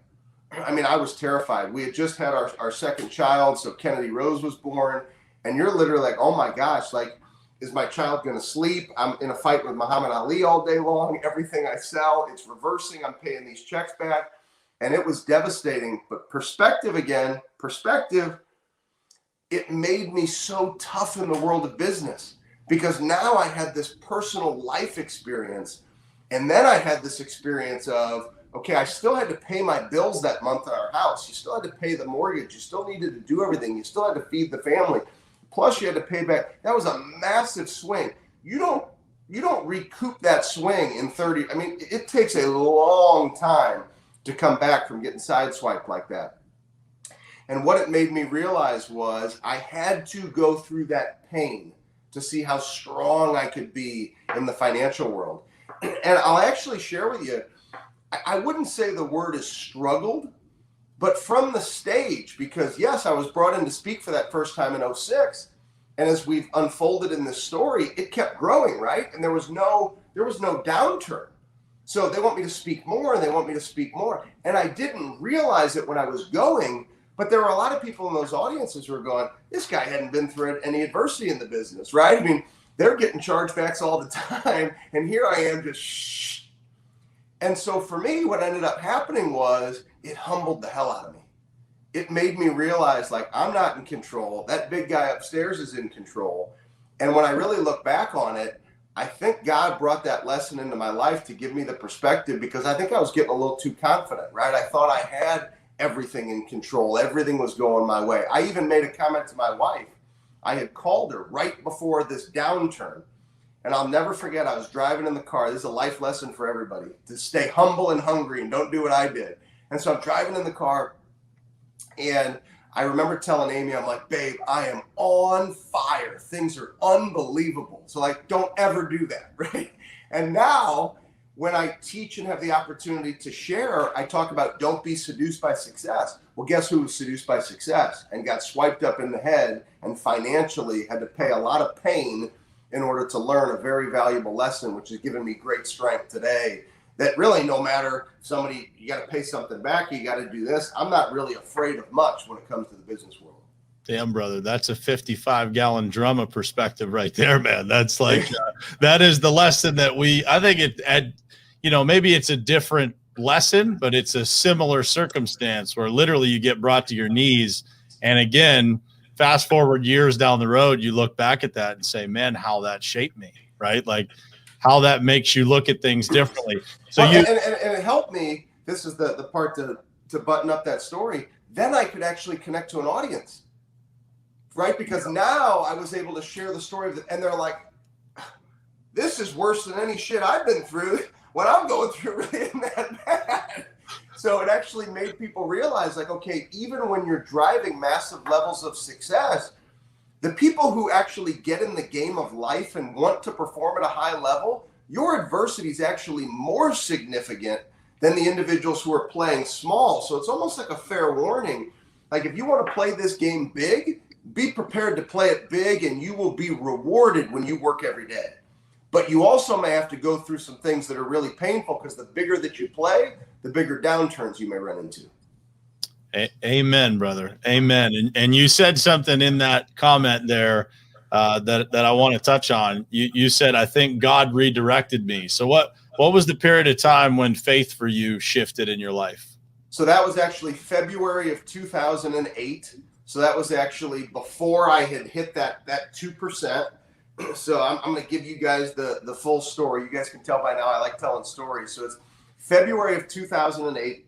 Speaker 2: I mean, I was terrified. We had just had our second child, so Kennedy Rose was born. And you're literally like, oh my gosh, like, is my child going to sleep? I'm in a fight with Muhammad Ali all day long. Everything I sell, it's reversing. I'm paying these checks back. And it was devastating. But perspective, it made me so tough in the world of business because now I had this personal life experience. And then I had this experience of, okay, I still had to pay my bills that month at our house. You still had to pay the mortgage. You still needed to do everything. You still had to feed the family. Plus you had to pay back. That was a massive swing. You don't recoup that swing in 30. I mean, it takes a long time to come back from getting sideswiped like that. And what it made me realize was I had to go through that pain to see how strong I could be in the financial world. And I'll actually share with you, I wouldn't say the word is struggled, but from the stage, because yes, I was brought in to speak for that first time in 2006. And as we've unfolded in this story, it kept growing, right? And there was no downturn. So they want me to speak more and they want me to speak more. And I didn't realize it when I was going, but there were a lot of people in those audiences who were going, this guy hadn't been through any adversity in the business, right? I mean, they're getting chargebacks all the time. And here I am just shh. And so for me, what ended up happening was it humbled the hell out of me. It made me realize, like, I'm not in control. That big guy upstairs is in control. And when I really look back on it, I think God brought that lesson into my life to give me the perspective because I think I was getting a little too confident, right? I thought I had everything in control. Everything was going my way. I even made a comment to my wife. I had called her right before this downturn. And I'll never forget, I was driving in the car. This is a life lesson for everybody, to stay humble and hungry and don't do what I did. And so I'm driving in the car, and I remember telling Amy, I'm like, babe, I am on fire. Things are unbelievable. So like, don't ever do that, right? And now when I teach and have the opportunity to share, I talk about don't be seduced by success. Well, guess who was seduced by success and got swiped up in the head and financially had to pay a lot of pain in order to learn a very valuable lesson, which has given me great strength today. That really, no matter somebody, you got to pay something back, you got to do this. I'm not really afraid of much when it comes to the business world.
Speaker 1: Damn, brother, that's a 55-gallon drum of perspective right there, man. That's like, that is the lesson that I think maybe it's a different lesson, but it's a similar circumstance where literally you get brought to your knees. And again, fast forward years down the road, you look back at that and say, man, how that shaped me, right? Like how that makes you look at things differently. So
Speaker 2: and it helped me. This is the part to button up that story. Then I could actually connect to an audience, right? Because now I was able to share the story and they're like, this is worse than any shit I've been through. What I'm going through really isn't that bad. So it actually made people realize, like, okay, even when you're driving massive levels of success, the people who actually get in the game of life and want to perform at a high level, your adversity is actually more significant than the individuals who are playing small. So it's almost like a fair warning. Like, if you want to play this game big, be prepared to play it big and you will be rewarded when you work every day. But you also may have to go through some things that are really painful, because the bigger that you play, the bigger downturns you may run into.
Speaker 1: Amen, brother. Amen. And you said something in that comment there that I want to touch on. You said, I think God redirected me. So what was the period of time when faith for you shifted in your life?
Speaker 2: So that was actually February of 2008. So that was actually before I had hit that 2%. So I'm going to give you guys the full story. You guys can tell by now I like telling stories. So it's February of 2008.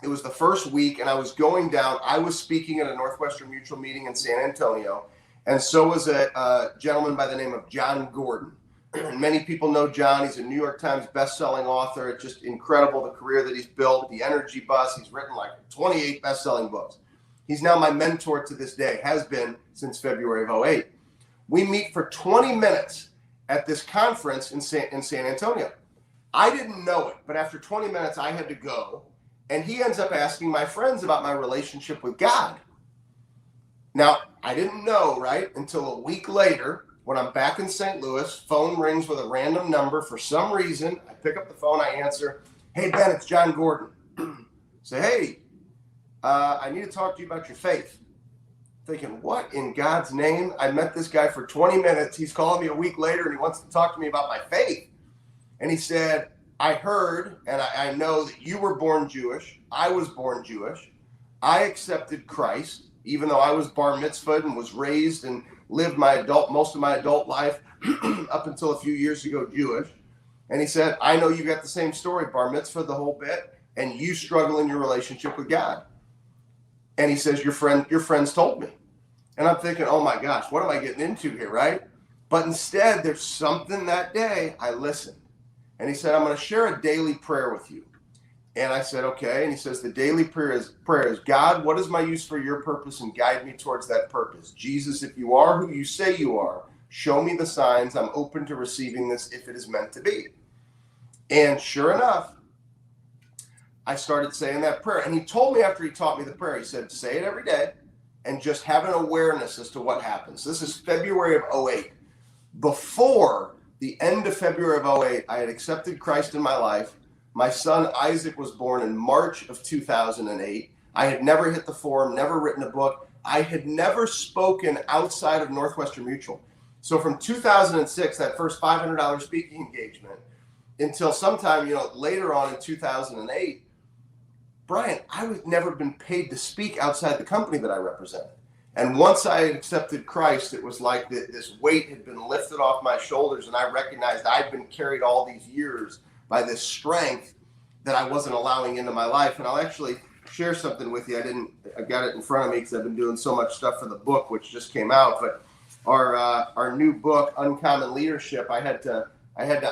Speaker 2: It was the first week, and I was going down. I was speaking at a Northwestern Mutual meeting in San Antonio, and so was a gentleman by the name of John Gordon. And many people know John. He's a New York Times best-selling author. It's just incredible, the career that he's built, the energy bus. He's written like 28 best-selling books. He's now my mentor to this day, has been since February of 2008. We meet for 20 minutes at this conference in San Antonio. I didn't know it, but after 20 minutes, I had to go. And he ends up asking my friends about my relationship with God. Now, I didn't know, right, until a week later, when I'm back in St. Louis, phone rings with a random number. For some reason, I pick up the phone, I answer, "Hey, Ben, it's John Gordon." Say, "Hey, I need to talk to you about your faith." Thinking, what in God's name? I met this guy for 20 minutes. He's calling me a week later, and he wants to talk to me about my faith. And he said, "I heard, and I know that you were born Jewish. I was born Jewish. I accepted Christ, even though I was bar mitzvahed and was raised and lived most of my adult life up until a few years ago Jewish." And he said, "I know you got the same story, bar mitzvah, the whole bit, and you struggle in your relationship with God." And he says, your friends told me." And I'm thinking, oh my gosh, what am I getting into here, right? But instead, there's something that day I listened. And he said, "I'm going to share a daily prayer with you." And I said, "Okay." And he says, "The daily prayer is, God, what is my use for your purpose, and guide me towards that purpose? Jesus, if you are who you say you are, show me the signs. I'm open to receiving this if it is meant to be." And sure enough, I started saying that prayer. And he told me, after he taught me the prayer, he said, say it every day and just have an awareness as to what happens. This is February of 2008. Before the end of February of 2008, I had accepted Christ in my life. My son Isaac was born in March of 2008. I had never hit the forum, never written a book. I had never spoken outside of Northwestern Mutual. So from 2006, that first $500 speaking engagement, until sometime, later on in 2008, Brian, I had never been paid to speak outside the company that I represented. And once I had accepted Christ, it was like this weight had been lifted off my shoulders, and I recognized I'd been carried all these years by this strength that I wasn't allowing into my life. And I'll actually share something with you. I got it in front of me because I've been doing so much stuff for the book, which just came out. But our new book, Uncommon Leadership, I had to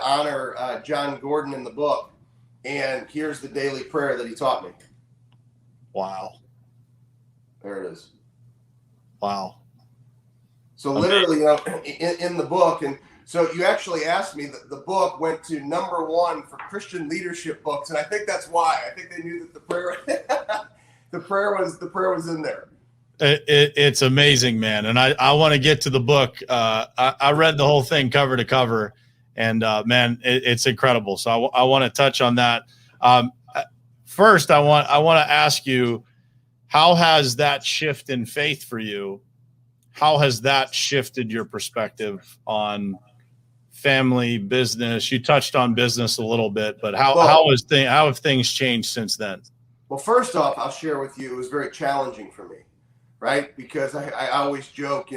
Speaker 2: honor John Gordon in the book. And here's the daily prayer that he taught me.
Speaker 1: Wow.
Speaker 2: There it is.
Speaker 1: Wow.
Speaker 2: So literally, in the book, and so you actually asked me that the book went to #1 for Christian leadership books, and I think that's why. I think they knew that the prayer was in there.
Speaker 1: It's amazing, man. And I want to get to the book. I read the whole thing cover to cover, and man, it's incredible. So I want to touch on that. First, I want to ask you, how has that shift in faith for you? How has that shifted your perspective on family, business? You touched on business a little bit, but how have things changed since then?
Speaker 2: Well, first off, I'll share with you, it was very challenging for me, right? Because I always joke,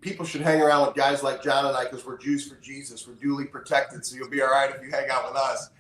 Speaker 2: people should hang around with guys like John and I, because we're Jews for Jesus. We're duly protected, so you'll be all right if you hang out with us.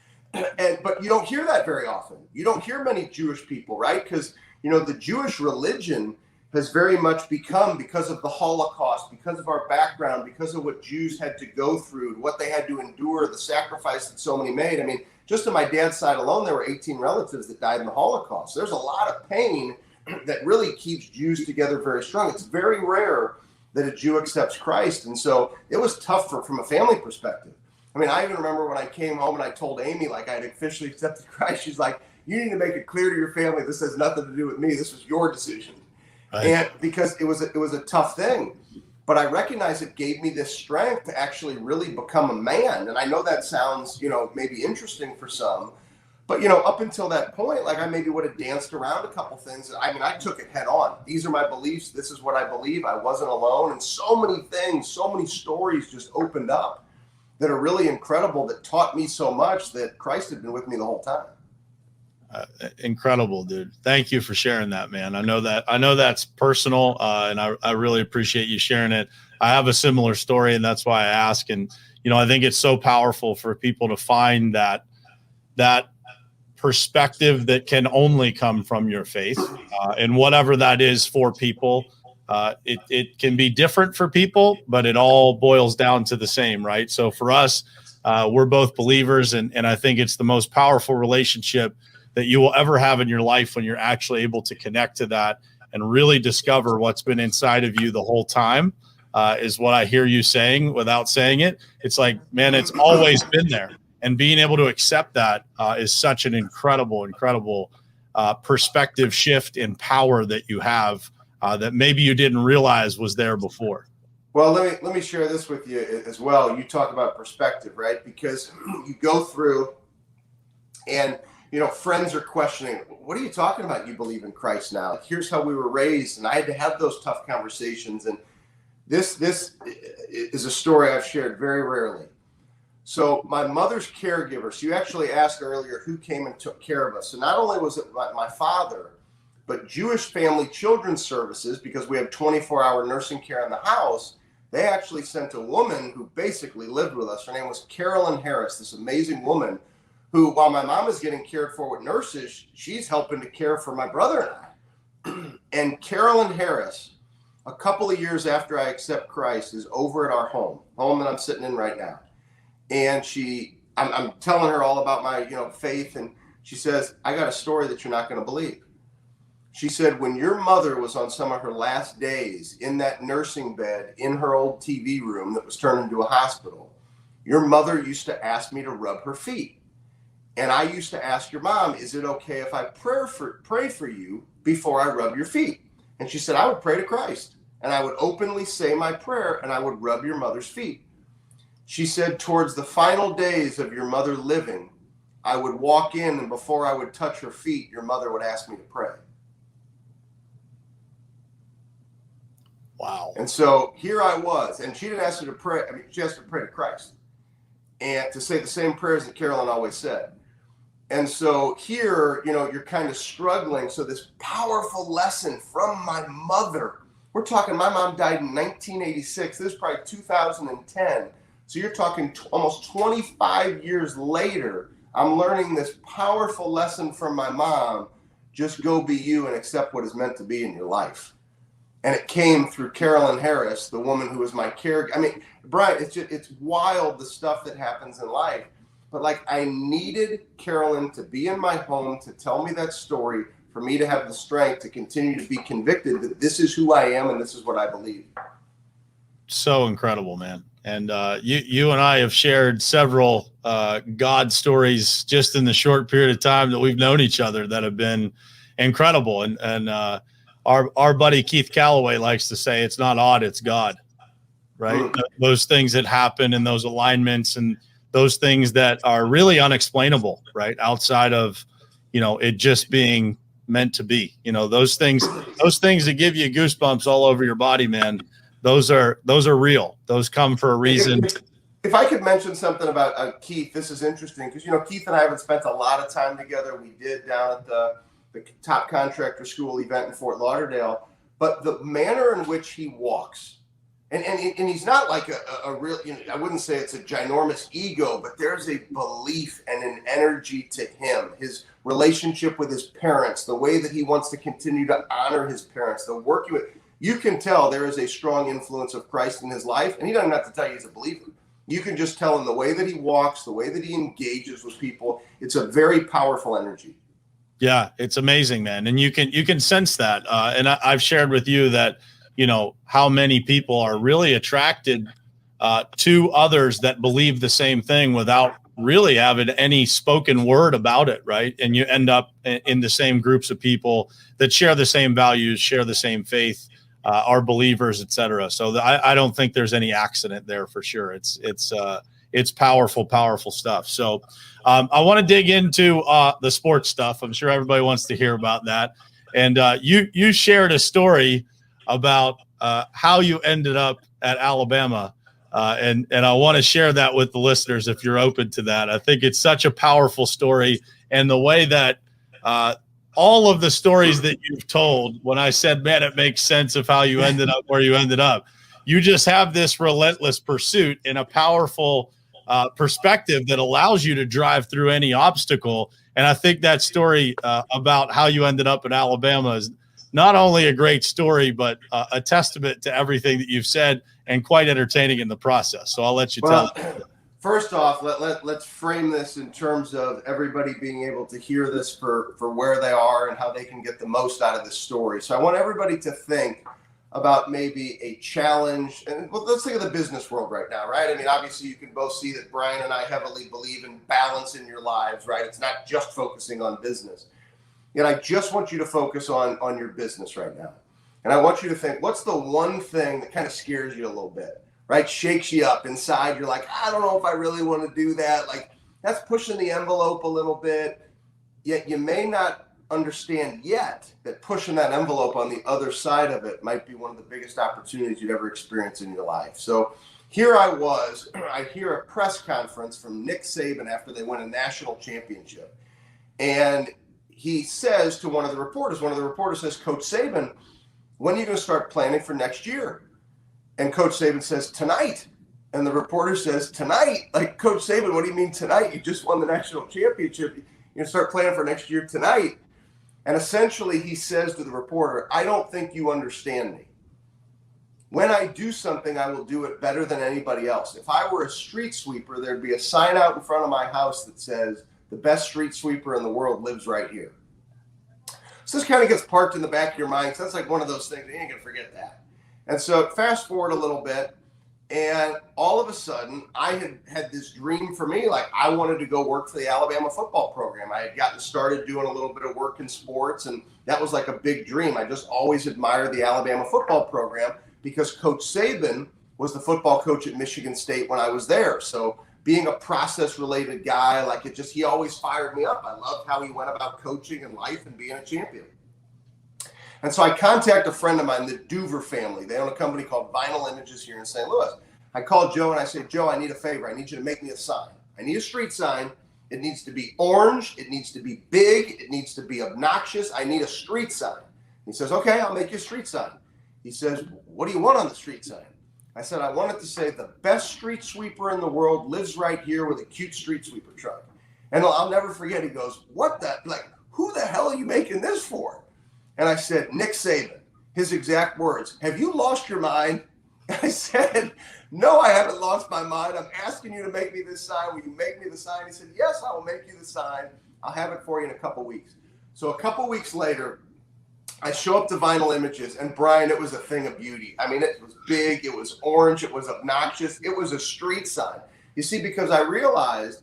Speaker 2: But you don't hear that very often. You don't hear many Jewish people, right? Because, the Jewish religion has very much become, because of the Holocaust, because of our background, because of what Jews had to go through, what they had to endure, the sacrifice that so many made. I mean, just on my dad's side alone, there were 18 relatives that died in the Holocaust. There's a lot of pain that really keeps Jews together very strong. It's very rare that a Jew accepts Christ. And so it was tough from a family perspective. I mean, I even remember when I came home and I told Amy, like, I had officially accepted Christ. She's like, you need to make it clear to your family, this has nothing to do with me. This was your decision. Right. And because it was a tough thing. But I recognize it gave me this strength to actually really become a man. And I know that sounds, maybe interesting for some, but, up until that point, like I maybe would have danced around a couple things. I mean, I took it head on. These are my beliefs. This is what I believe. I wasn't alone. And so many things, so many stories just opened up that are really incredible, that taught me so much, that Christ had been with me the whole time.
Speaker 1: Incredible, dude. Thank you for sharing that, man. I know that's personal, and I really appreciate you sharing it. I have a similar story, and that's why I ask. And, I think it's so powerful for people to find that perspective that can only come from your faith, and whatever that is for people. It can be different for people, but it all boils down to the same, right? So for us, we're both believers, and I think it's the most powerful relationship that you will ever have in your life when you're actually able to connect to that and really discover what's been inside of you the whole time, is what I hear you saying without saying it. It's like, man, it's always been there. And being able to accept that is such an incredible perspective shift in power that you have, that maybe you didn't realize was there before.
Speaker 2: Well, let me share this with you as well. You talk about perspective, right? Because you go through and friends are questioning, what are you talking about? You believe in Christ now. Here's how we were raised. And I had to have those tough conversations. And this is a story I've shared very rarely. So my mother's caregiver, so you actually asked earlier who came and took care of us. So not only was it my father, but Jewish Family Children's Services, because we have 24-hour nursing care in the house, they actually sent a woman who basically lived with us. Her name was Carolyn Harris, this amazing woman who, while my mom is getting cared for with nurses, she's helping to care for my brother and I. And Carolyn Harris, a couple of years after I accept Christ, is over at our home that I'm sitting in right now. And I'm telling her all about my, faith. And she says, I got a story that you're not going to believe. She said, when your mother was on some of her last days in that nursing bed in her old TV room that was turned into a hospital, your mother used to ask me to rub her feet. And I used to ask your mom, is it okay if I pray for you before I rub your feet? And she said, I would pray to Christ. And I would openly say my prayer and I would rub your mother's feet. She said, towards the final days of your mother living, I would walk in, and before I would touch her feet, your mother would ask me to pray.
Speaker 1: Wow.
Speaker 2: And so here I was, and she didn't ask her to pray. I mean, she asked her to pray to Christ and to say the same prayers that Carolyn always said. And so here, you're kind of struggling. So this powerful lesson from my mother, we're talking, my mom died in 1986. This is probably 2010. So you're talking almost 25 years later, I'm learning this powerful lesson from my mom. Just go be you and accept what is meant to be in your life. And it came through Carolyn Harris, the woman who was my caregiver. I mean, Brian, it's wild, the stuff that happens in life. But I needed Carolyn to be in my home to tell me that story, for me to have the strength to continue to be convicted that this is who I am and this is what I believe.
Speaker 1: So incredible, man. And you and I have shared several God stories just in the short period of time that we've known each other that have been incredible. And our buddy Keith Calloway likes to say, it's not odd, it's God, right? Mm. Those things that happen and those alignments and those things that are really unexplainable, right? Outside of, it just being meant to be, those things that give you goosebumps all over your body, man. Those are real. Those come for a reason.
Speaker 2: If I could mention something about Keith, this is interesting because, Keith and I haven't spent a lot of time together. We did down at the top contractor school event in Fort Lauderdale, but the manner in which he walks, and he's not like a real, I wouldn't say it's a ginormous ego, but there's a belief and an energy to him, his relationship with his parents, the way that he wants to continue to honor his parents, the work you can tell there is a strong influence of Christ in his life, and he doesn't have to tell you he's a believer. You can just tell in the way that he walks, the way that he engages with people. It's a very powerful energy.
Speaker 1: Yeah, it's amazing, man. And you can sense that. And I've shared with you that, how many people are really attracted to others that believe the same thing without really having any spoken word about it, right? And you end up in the same groups of people that share the same values, share the same faith. are believers, et cetera. So I don't think there's any accident there for sure. It's powerful stuff. So I want to dig into the sports stuff. I'm sure everybody wants to hear about that. And you shared a story about how you ended up at Alabama. And I want to share that with the listeners if you're open to that. I think it's such a powerful story, and the way that all of the stories that you've told, when I said, man, it makes sense of how you ended up where you ended up. You just have this relentless pursuit and a powerful perspective that allows you to drive through any obstacle. And I think that story about how you ended up in Alabama is not only a great story, but a testament to everything that you've said, and quite entertaining in the process. So I'll let you tell it.
Speaker 2: First off, let's frame this in terms of everybody being able to hear this for where they are and how they can get the most out of this story. So I want everybody to think about maybe a challenge. And let's think of the business world right now, right? I mean, obviously you can both see that Brian and I heavily believe in balance in your lives, right? It's not just focusing on business. Yet I just want you to focus on your business right now. And I want you to think, what's the one thing that kind of scares you a little bit, right? Shakes you up inside. You're like, I don't know if I really want to do that. Like, that's pushing the envelope a little bit. Yet you may not understand yet that pushing that envelope on the other side of it might be one of the biggest opportunities you'd ever experience in your life. So here I was, I hear a press conference from Nick Saban after they won a national championship. And he says to one of the reporters says, Coach Saban, when are you going to start planning for next year? And Coach Saban says, tonight. And the reporter says, tonight? Like, Coach Saban, what do you mean tonight? You just won the national championship. You're going to start planning for next year tonight. And essentially he says to the reporter, I don't think you understand me. When I do something, I will do it better than anybody else. If I were a street sweeper, there'd be a sign out in front of my house that says, the best street sweeper in the world lives right here. So this kind of gets parked in the back of your mind. So that's like one of those things, you ain't going to forget that. And so fast forward a little bit, and all of a sudden, I had this dream for me. Like, I wanted to go work for the Alabama football program. I had gotten started doing a little bit of work in sports, and that was like a big dream. I just always admired the Alabama football program because Coach Saban was the football coach at Michigan State when I was there. So being a process-related guy, he always fired me up. I loved how he went about coaching and life and being a champion. And so I contact a friend of mine, the Doover family. They own a company called Vinyl Images here in St. Louis. I called Joe and I said, Joe, I need a favor. I need you to make me a sign. I need a street sign. It needs to be orange. It needs to be big. It needs to be obnoxious. I need a street sign. He says, okay, I'll make you a street sign. He says, what do you want on the street sign? I said, I want it to say the best street sweeper in the world lives right here with a cute street sweeper truck. And I'll never forget. He goes, who the hell are you making this for? And I said, Nick Saban, his exact words, have you lost your mind? I said, no, I haven't lost my mind. I'm asking you to make me this sign. Will you make me the sign? He said, yes, I will make you the sign. I'll have it for you in a couple weeks. So a couple weeks later, I show up to Vinyl Images, and Brian, it was a thing of beauty. I mean, it was big, it was orange, it was obnoxious, it was a street sign. You see, because I realized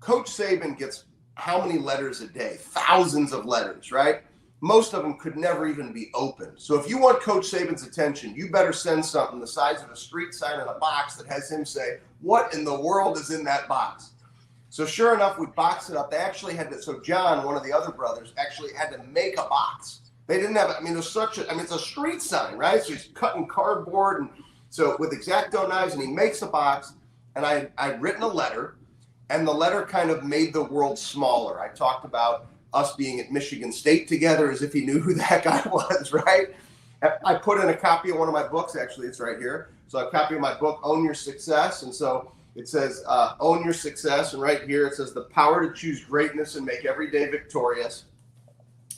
Speaker 2: Coach Saban gets how many letters a day? Thousands of letters, right? Most of them could never even be opened. So if you want Coach Saban's attention, you better send something the size of a street sign in a box that has him say, what in the world is in that box? So sure enough, we boxed it up. They actually had to, so John, one of the other brothers, actually had to make a box. They didn't have, it's a street sign, right? So he's cutting cardboard, and so with X-Acto knives, and he makes a box, and I'd written a letter, and the letter kind of made the world smaller. I talked about us being at Michigan State together as if he knew who that guy was, right? I put in a copy of one of my books, actually, it's right here. So a copy of my book, Own Your Success. And so it says, Own Your Success. And right here, it says, the power to choose greatness and make every day victorious.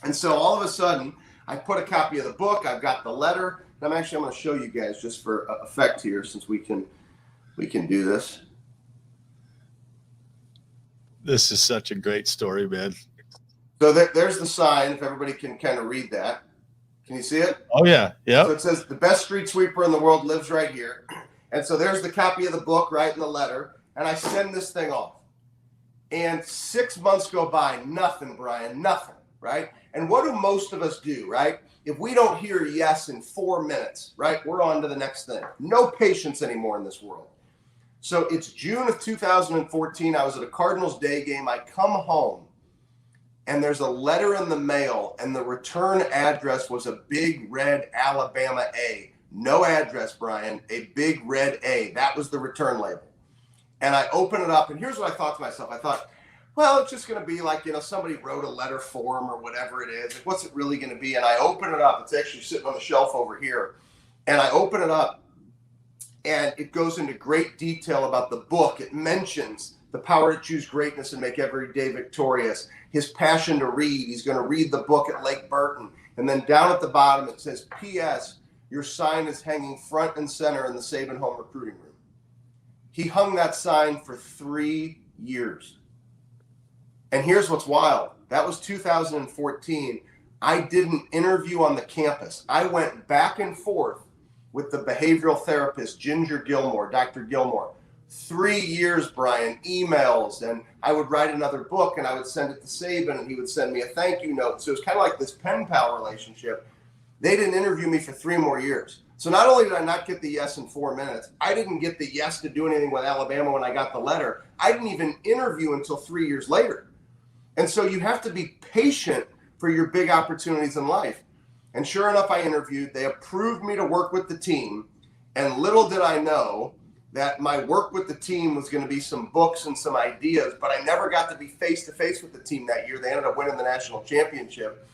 Speaker 2: And so all of a sudden, I put a copy of the book. I've got the letter. And I'm going to show you guys just for effect here, since we can do this.
Speaker 1: This is such a great story, man.
Speaker 2: So there's the sign, if everybody can kind of read that. Can you see it?
Speaker 1: Oh, yeah. Yeah.
Speaker 2: So it says, the best street sweeper in the world lives right here. And so there's the copy of the book right in the letter. And I send this thing off. And 6 months go by. Nothing, Brian. Nothing. right? And what do most of us do, right? If we don't hear yes in 4 minutes, right, we're on to the next thing. No patience anymore in this world. So it's June of 2014. I was at a Cardinals day game. I come home and there's a letter in the mail, and the return address was a big red Alabama A. No address, Brian, a big red A. That was the return label. And I open it up, and here's what I thought to myself. I thought, well, it's just going to be like, somebody wrote a letter form or whatever it is. Like, what's it really going to be? And I open it up. It's actually sitting on the shelf over here. And I open it up, and it goes into great detail about the book. It mentions the power to choose greatness and make every day victorious. His passion to read. He's going to read the book at Lake Burton. And then down at the bottom, it says, P.S., your sign is hanging front and center in the Saban Home recruiting room. He hung that sign for 3 years. And here's what's wild. That was 2014. I did an interview on the campus. I went back and forth with the behavioral therapist, Ginger Gilmore, Dr. Gilmore. 3 years, Brian, emails, and I would write another book and I would send it to Saban and he would send me a thank you note. So it was kind of like this pen pal relationship. They didn't interview me for 3 more years. So not only did I not get the yes in 4 minutes, I didn't get the yes to do anything with Alabama when I got the letter. I didn't even interview until 3 years later. And so you have to be patient for your big opportunities in life. And sure enough, I interviewed. They approved me to work with the team. And little did I know that my work with the team was going to be some books and some ideas, but I never got to be face-to-face with the team that year. They ended up winning the national championship.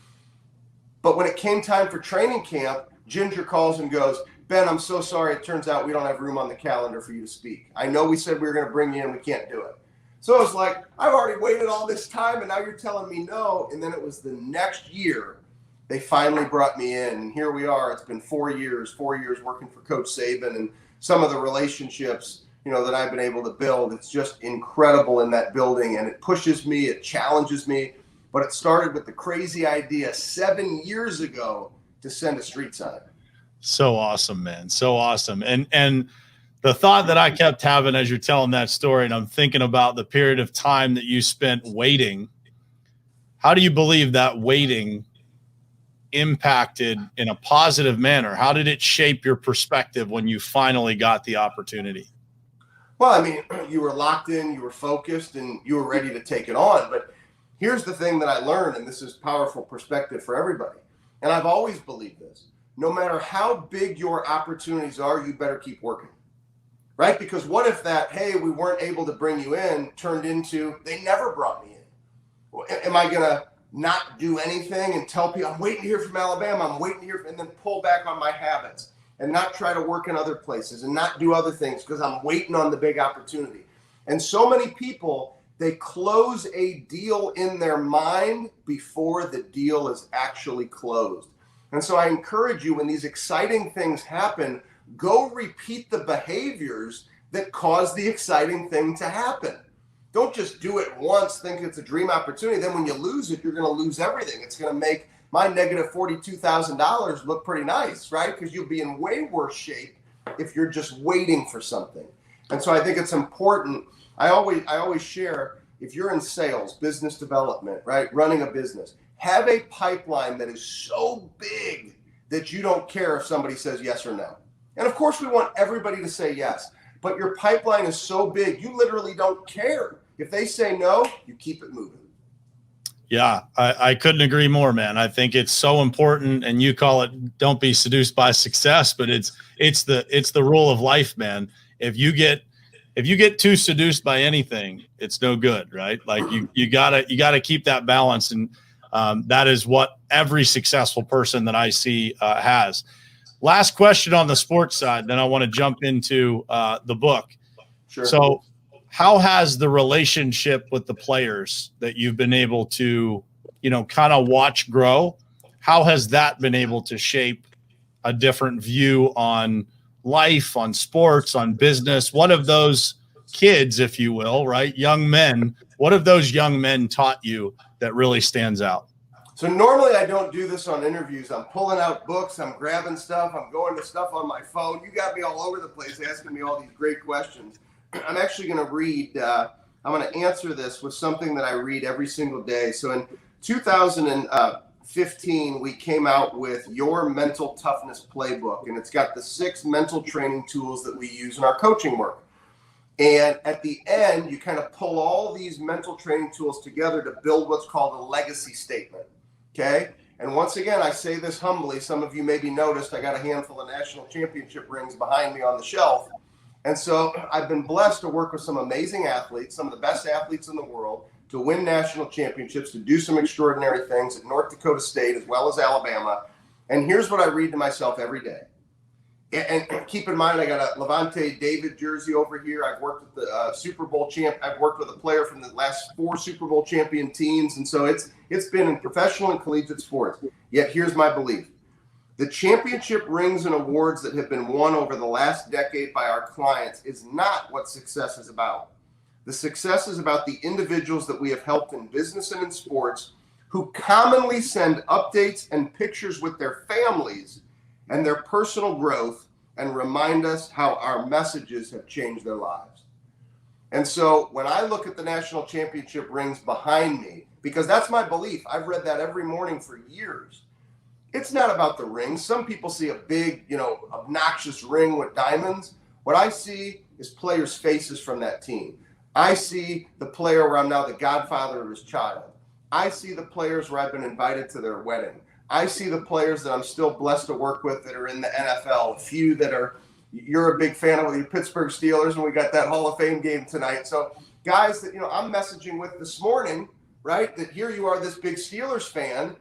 Speaker 2: But when it came time for training camp, Ginger calls and goes, Ben, I'm so sorry. It turns out we don't have room on the calendar for you to speak. I know we said we were going to bring you in. We can't do it. So I was like, I've already waited all this time, and now you're telling me no. And then it was the next year they finally brought me in. And here we are. It's been 4 years working for Coach Saban, and some of the relationships, that I've been able to build. It's just incredible in that building, and it pushes me. It challenges me. But it started with the crazy idea 7 years ago to send a street sign.
Speaker 1: So awesome, man. So awesome. And the thought that I kept having as you're telling that story, and I'm thinking about the period of time that you spent waiting. How do you believe that waiting impacted in a positive manner? How did it shape your perspective when you finally got the opportunity?
Speaker 2: Well, I mean, you were locked in, you were focused, and you were ready to take it on. But here's the thing that I learned, and this is powerful perspective for everybody. And I've always believed this. No matter how big your opportunities are, you better keep working. Right? Because what if that, hey, we weren't able to bring you in, turned into, they never brought me in? Well, am I going to not do anything and tell people, I'm waiting to hear from Alabama, I'm waiting to hear, and then pull back on my habits and not try to work in other places and not do other things because I'm waiting on the big opportunity? And so many people, they close a deal in their mind before the deal is actually closed. And so I encourage you, when these exciting things happen, go repeat the behaviors that cause the exciting thing to happen. Don't just do it once, think it's a dream opportunity. Then when you lose it, you're going to lose everything. It's going to make my negative $42,000 look pretty nice, right? Because you'll be in way worse shape if you're just waiting for something. And so I think it's important. I always share, if you're in sales, business development, right, running a business, have a pipeline that is so big that you don't care if somebody says yes or no. And of course, we want everybody to say yes, but your pipeline is so big, you literally don't care. If they say no, you keep it moving.
Speaker 1: Yeah, I couldn't agree more, man. I think it's so important, and you call it don't be seduced by success, but it's the rule of life, man. If you get too seduced by anything, it's no good, right? Like you gotta keep that balance, and that is what every successful person that I see has. Last question on the sports side, then I want to jump into the book.
Speaker 2: Sure.
Speaker 1: So how has the relationship with the players that you've been able to, kind of watch grow, how has that been able to shape a different view on life, on sports, on business? What have those kids, if you will, right, young men, what have those young men taught you that really stands out?
Speaker 2: So normally I don't do this on interviews. I'm pulling out books, I'm grabbing stuff, I'm going to stuff on my phone. You got me all over the place asking me all these great questions. I'm actually going to read, I'm going to answer this with something that I read every single day. So in 2015, we came out with Your Mental Toughness Playbook, and it's got the 6 mental training tools that we use in our coaching work. And at the end, you kind of pull all these mental training tools together to build what's called a legacy statement. Okay. And once again, I say this humbly. Some of you maybe noticed I got a handful of national championship rings behind me on the shelf. And so I've been blessed to work with some amazing athletes, some of the best athletes in the world, to win national championships, to do some extraordinary things at North Dakota State as well as Alabama. And here's what I read to myself every day. And keep in mind, I got a Levante David jersey over here. I've worked with the Super Bowl champ. I've worked with a player from the last 4 Super Bowl champion teams. And so it's been in professional and collegiate sports. Yet here's my belief. The championship rings and awards that have been won over the last decade by our clients is not what success is about. The success is about the individuals that we have helped in business and in sports who commonly send updates and pictures with their families and their personal growth and remind us how our messages have changed their lives. And so when I look at the national championship rings behind me, because that's my belief, I've read that every morning for years. It's not about the rings. Some people see a big, obnoxious ring with diamonds. What I see is players' faces from that team. I see the player where I'm now the godfather of his child. I see the players where I've been invited to their wedding. I see the players that I'm still blessed to work with that are in the NFL, a few that you're a big fan of the Pittsburgh Steelers, and we got that Hall of Fame game tonight. So guys that, I'm messaging with this morning, right, that here you are, this big Steelers fan,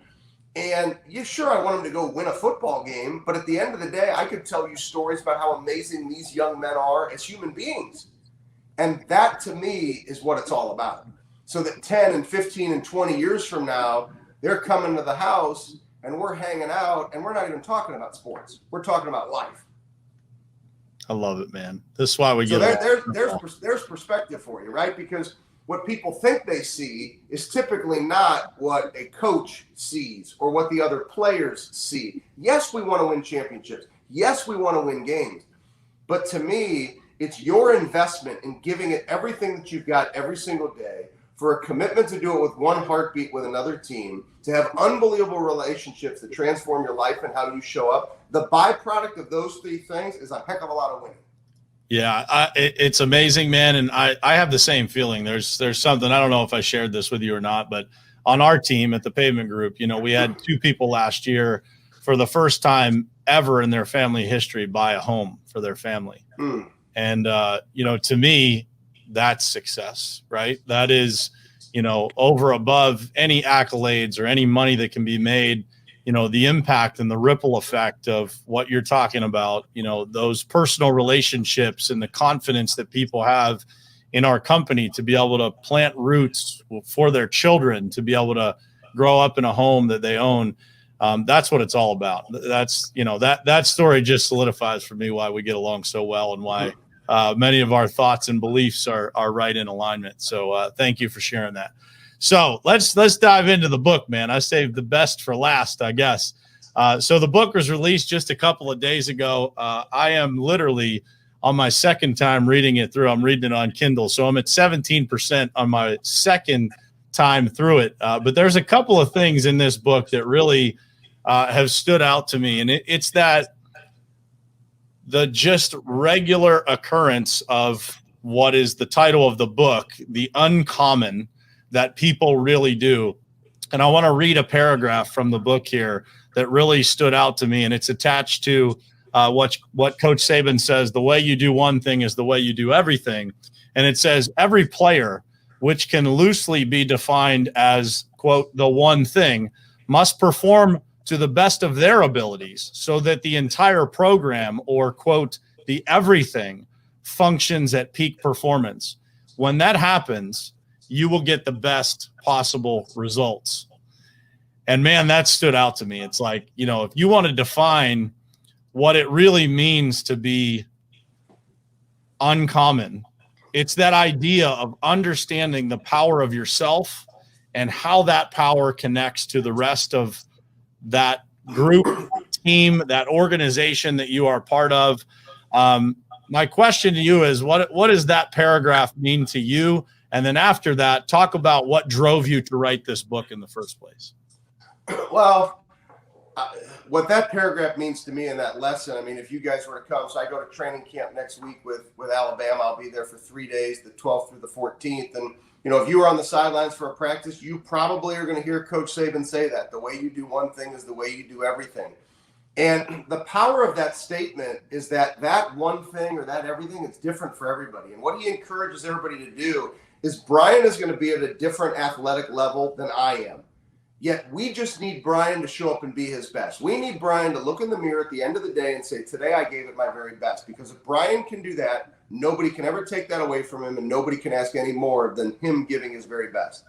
Speaker 2: and sure, I want them to go win a football game, but at the end of the day, I could tell you stories about how amazing these young men are as human beings. And that, to me, is what it's all about. So that 10 and 15 and 20 years from now, they're coming to the house, and we're hanging out, and we're not even talking about sports. We're talking about life.
Speaker 1: I love it, man. This is why we
Speaker 2: so
Speaker 1: get
Speaker 2: there's perspective for you, right? Because what people think they see is typically not what a coach sees or what the other players see. Yes, we want to win championships. Yes, we want to win games. But to me, it's your investment in giving it everything that you've got every single day, for a commitment to do it with one heartbeat with another team, to have unbelievable relationships that transform your life and how you show up. The byproduct of those 3 things is a heck of a lot of winning.
Speaker 1: Yeah, it's amazing, man. And I have the same feeling. There's something, I don't know if I shared this with you or not, but on our team at the Pavement Group, we had 2 people last year for the first time ever in their family history buy a home for their family. And, to me, that's success, right? That is, over above any accolades or any money that can be made, the impact and the ripple effect of what you're talking about, those personal relationships and the confidence that people have in our company to be able to plant roots for their children, to be able to grow up in a home that they own. That's what it's all about. That's, that story just solidifies for me why we get along so well and why many of our thoughts and beliefs are right in alignment. So thank you for sharing that. So let's dive into the book, man. I saved the best for last, I guess. So the book was released just a couple of days ago. I am literally on my second time reading it through. I'm reading it on Kindle. So I'm at 17% on my second time through it. But there's a couple of things in this book that really have stood out to me. And it's that the just regular occurrence of what is the title of the book, the uncommon, that people really do. And I want to read a paragraph from the book here that really stood out to me. And it's attached to what Coach Saban says, the way you do one thing is the way you do everything. And it says, every player, which can loosely be defined as, quote, the one thing, must perform to the best of their abilities so that the entire program, or, quote, the everything, functions at peak performance. When that happens, you will get the best possible results. And man, that stood out to me. It's like, if you want to define what it really means to be uncommon, it's that idea of understanding the power of yourself and how that power connects to the rest of that group, team, that organization that you are part of. My question to you is, what does that paragraph mean to you? And then after that, talk about what drove you to write this book in the first place.
Speaker 2: Well, what that paragraph means to me in that lesson, I mean, if you guys were to come, so I go to training camp next week with Alabama. I'll be there for 3 days, the 12th through the 14th. And, you know, if you were on the sidelines for a practice, you probably are going to hear Coach Saban say that. The way you do one thing is the way you do everything. And the power of that statement is that one thing or that everything is different for everybody. And what he encourages everybody to do is Brian is going to be at a different athletic level than I am. Yet we just need Brian to show up and be his best. We need Brian to look in the mirror at the end of the day and say, today I gave it my very best. Because if Brian can do that, nobody can ever take that away from him, and nobody can ask any more than him giving his very best.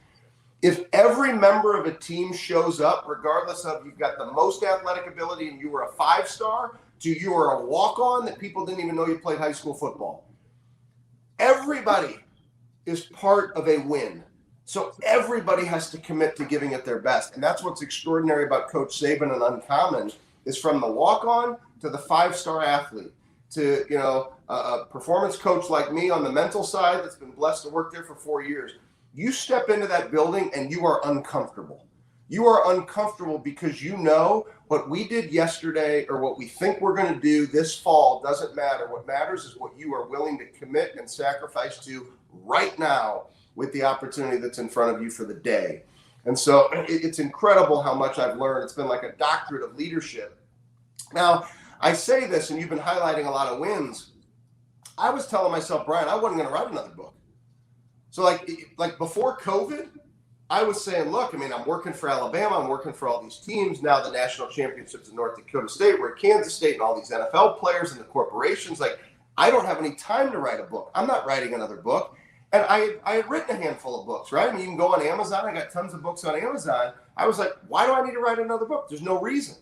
Speaker 2: If every member of a team shows up, regardless of you've got the most athletic ability and you were a 5-star to you were a walk-on that people didn't even know you played high school football. Everybody is part of a win. So everybody has to commit to giving it their best. And that's what's extraordinary about Coach Saban and Uncommon is from the walk-on to the 5-star athlete to, you know, a performance coach like me on the mental side that's been blessed to work there for 4 years. You step into that building and you are uncomfortable. You are uncomfortable because you know what we did yesterday or what we think we're going to do this fall doesn't matter. What matters is what you are willing to commit and sacrifice to right now with the opportunity that's in front of you for the day. And so it's incredible how much I've learned. It's been like a doctorate of leadership. Now, I say this, and you've been highlighting a lot of wins. I was telling myself, Brian, I wasn't going to write another book. So like before COVID, I was saying, look, I mean, I'm working for Alabama. I'm working for all these teams. Now the national championships in North Dakota State, we're at Kansas State, and all these NFL players and the corporations. Like, I don't have any time to write a book. I'm not writing another book. And I had written a handful of books, right? I mean, you can go on Amazon. I got tons of books on Amazon. I was like, why do I need to write another book? There's no reason.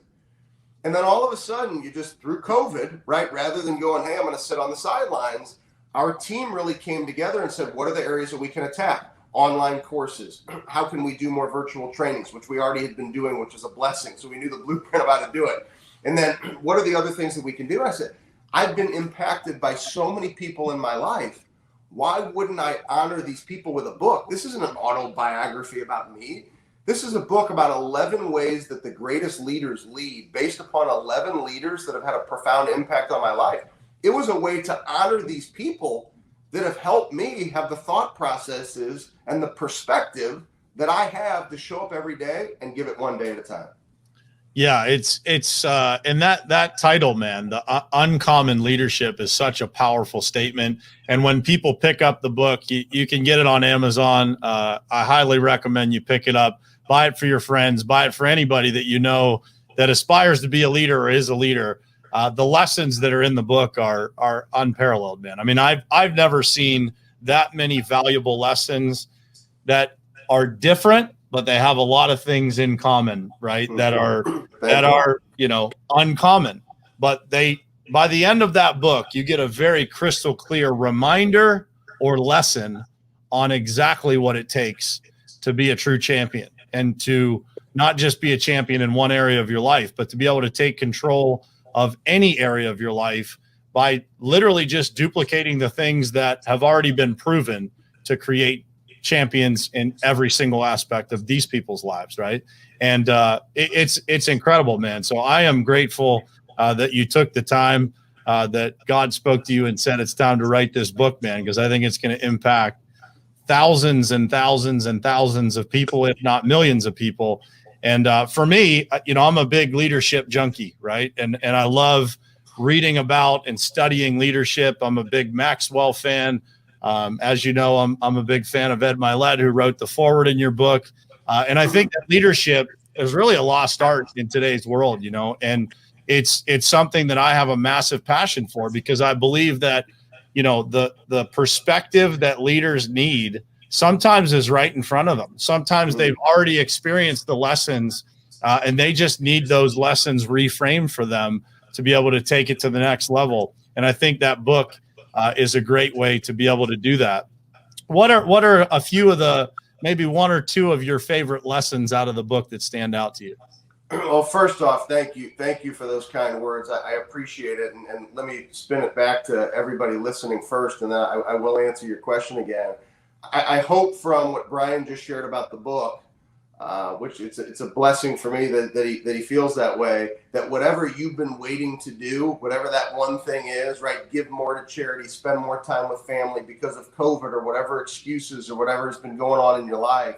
Speaker 2: And then all of a sudden, you just, through COVID, right, rather than going, hey, I'm going to sit on the sidelines, our team really came together and said, what are the areas that we can attack? Online courses. How can we do more virtual trainings, which we already had been doing, which is a blessing. So we knew the blueprint of how to do it. And then what are the other things that we can do? I said, I've been impacted by so many people in my life. Why wouldn't I honor these people with a book? This isn't an autobiography about me. This is a book about 11 ways that the greatest leaders lead, based upon 11 leaders that have had a profound impact on my life. It was a way to honor these people that have helped me have the thought processes and the perspective that I have to show up every day and give it one day at a time.
Speaker 1: Yeah, it's and that title, man, the Uncommon Leadership is such a powerful statement. And when people pick up the book, you can get it on Amazon. I highly recommend you pick it up, buy it for your friends, buy it for anybody that you know that aspires to be a leader or is a leader. The lessons that are in the book are unparalleled, man. I mean, I've never seen that many valuable lessons that are different, but they have a lot of things in common, right? That are, you know, uncommon. But by the end of that book, you get a very crystal clear reminder or lesson on exactly what it takes to be a true champion and to not just be a champion in one area of your life, but to be able to take control of any area of your life by literally just duplicating the things that have already been proven to create champions in every single aspect of these people's lives, right? And it's incredible, man. So I am grateful that you took the time, that God spoke to you and said it's time to write this book, man, because I think it's going to impact thousands and thousands and thousands of people, if not millions of people. And for me, you know, I'm a big leadership junkie, right? And I love reading about and studying leadership. I'm a big Maxwell fan. As you know, I'm a big fan of Ed Milet, who wrote the foreword in your book. And I think that leadership is really a lost art in today's world, you know, and it's something that I have a massive passion for, because I believe that, you know, the perspective that leaders need sometimes is right in front of them. Sometimes they've already experienced the lessons and they just need those lessons reframed for them to be able to take it to the next level. And I think that book is a great way to be able to do that. What are a few of the, maybe one or two of your favorite lessons out of the book that stand out to you?
Speaker 2: Well, first off, thank you for those kind words. I appreciate it. And let me spin it back to everybody listening first, and then I will answer your question again. I hope from what Brian just shared about the book, which it's a blessing for me that he feels that way, that whatever you've been waiting to do, whatever that one thing is, right, give more to charity, spend more time with family because of COVID or whatever excuses or whatever has been going on in your life,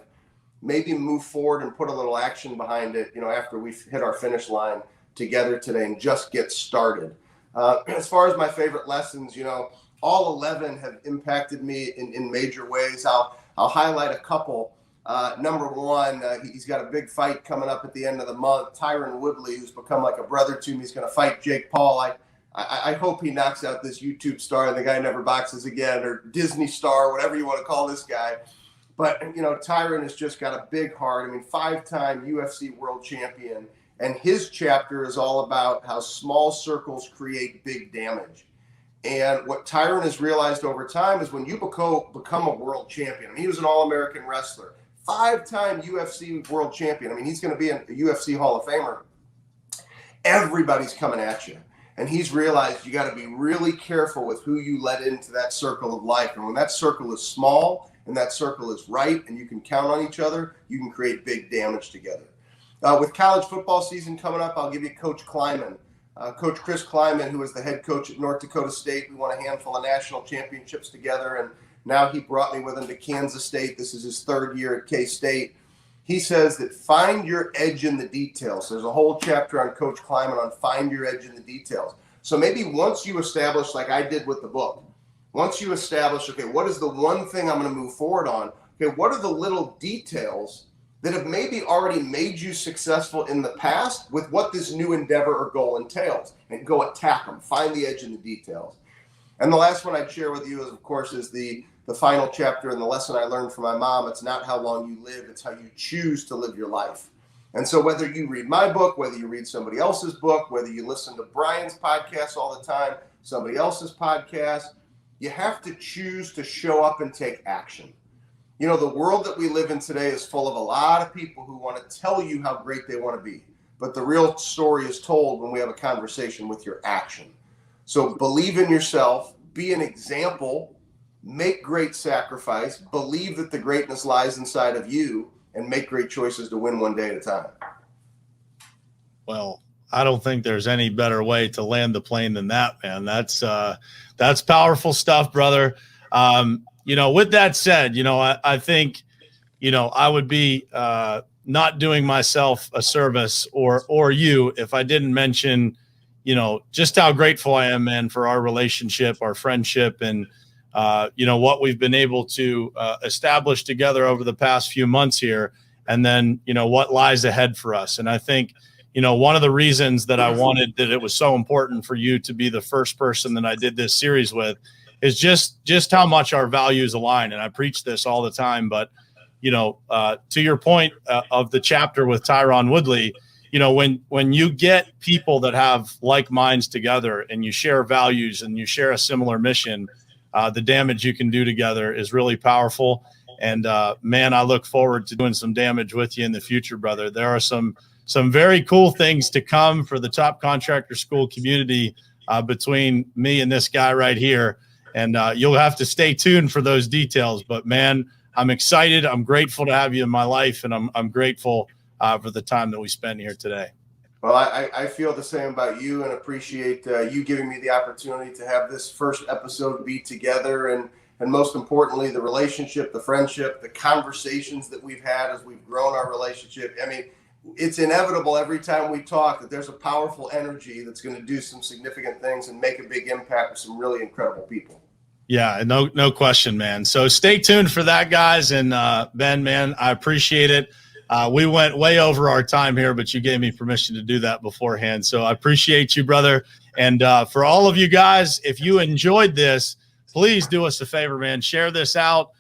Speaker 2: maybe move forward and put a little action behind it, after we've hit our finish line together today, and just get started. As far as my favorite lessons, all 11 have impacted me in major ways. I'll highlight a couple. Number one, he's got a big fight coming up at the end of the month. Tyron Woodley, who's become like a brother to me, he's going to fight Jake Paul. I hope he knocks out this YouTube star and the guy never boxes again, or Disney star, whatever you want to call this guy. But, Tyron has just got a big heart. I mean, 5-time UFC world champion. And his chapter is all about how small circles create big damage. And what Tyron has realized over time is when you become a world champion, he was an All-American wrestler, 5-time UFC world champion. He's going to be a UFC Hall of Famer. Everybody's coming at you. And he's realized you got to be really careful with who you let into that circle of life. And when that circle is small and that circle is right and you can count on each other, you can create big damage together. With college football season coming up, I'll give you Coach Kleiman. Coach Chris Kleiman, who was the head coach at North Dakota State. We won a handful of national championships together, and now he brought me with him to Kansas State. This is his 3rd year at K-State. He says that find your edge in the details. There's a whole chapter on Coach Kleiman on find your edge in the details. So maybe once you establish, like I did with the book, once you establish, okay, what is the one thing I'm going to move forward on? Okay, what are the little details that have maybe already made you successful in the past with what this new endeavor or goal entails, and go attack them, find the edge in the details. And the last one I'd share with you is, of course, is the final chapter and the lesson I learned from my mom. It's not how long you live, it's how you choose to live your life. And so whether you read my book, whether you read somebody else's book, whether you listen to Brian's podcast all the time, somebody else's podcast, you have to choose to show up and take action. The world that we live in today is full of a lot of people who want to tell you how great they want to be. But the real story is told when we have a conversation with your action. So believe in yourself, be an example, make great sacrifice, believe that the greatness lies inside of you, and make great choices to win one day at a time.
Speaker 1: Well, I don't think there's any better way to land the plane than that, man. That's powerful stuff, brother. With that said, I think, I would be not doing myself a service or you if I didn't mention, just how grateful I am, man, for our relationship, our friendship, and, what we've been able to establish together over the past few months here, and then, what lies ahead for us. And I think, one of the reasons that I wanted that it was so important for you to be the first person that I did this series with is just how much our values align. And I preach this all the time, but, to your point of the chapter with Tyron Woodley, when you get people that have like minds together and you share values and you share a similar mission, the damage you can do together is really powerful. And man, I look forward to doing some damage with you in the future, brother. There are some very cool things to come for the Top Contractor School community between me and this guy right here. And you'll have to stay tuned for those details. But, man, I'm excited. I'm grateful to have you in my life, and I'm grateful for the time that we spent here today.
Speaker 2: Well, I feel the same about you, and appreciate you giving me the opportunity to have this first episode be together, and most importantly, the relationship, the friendship, the conversations that we've had as we've grown our relationship. It's inevitable every time we talk that there's a powerful energy that's going to do some significant things and make a big impact with some really incredible people.
Speaker 1: Yeah, no question, man. So stay tuned for that, guys. And Ben, man, I appreciate it. We went way over our time here, but you gave me permission to do that beforehand. So I appreciate you, brother. And for all of you guys, if you enjoyed this, please do us a favor, man. Share this out.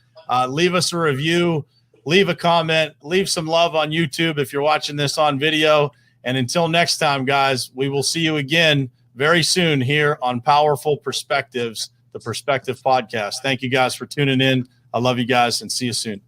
Speaker 1: Leave us a review. Leave a comment, leave some love on YouTube if you're watching this on video. And until next time, guys, we will see you again very soon here on Powerful Perspectives, the Perspective Podcast. Thank you guys for tuning in. I love you guys, and see you soon.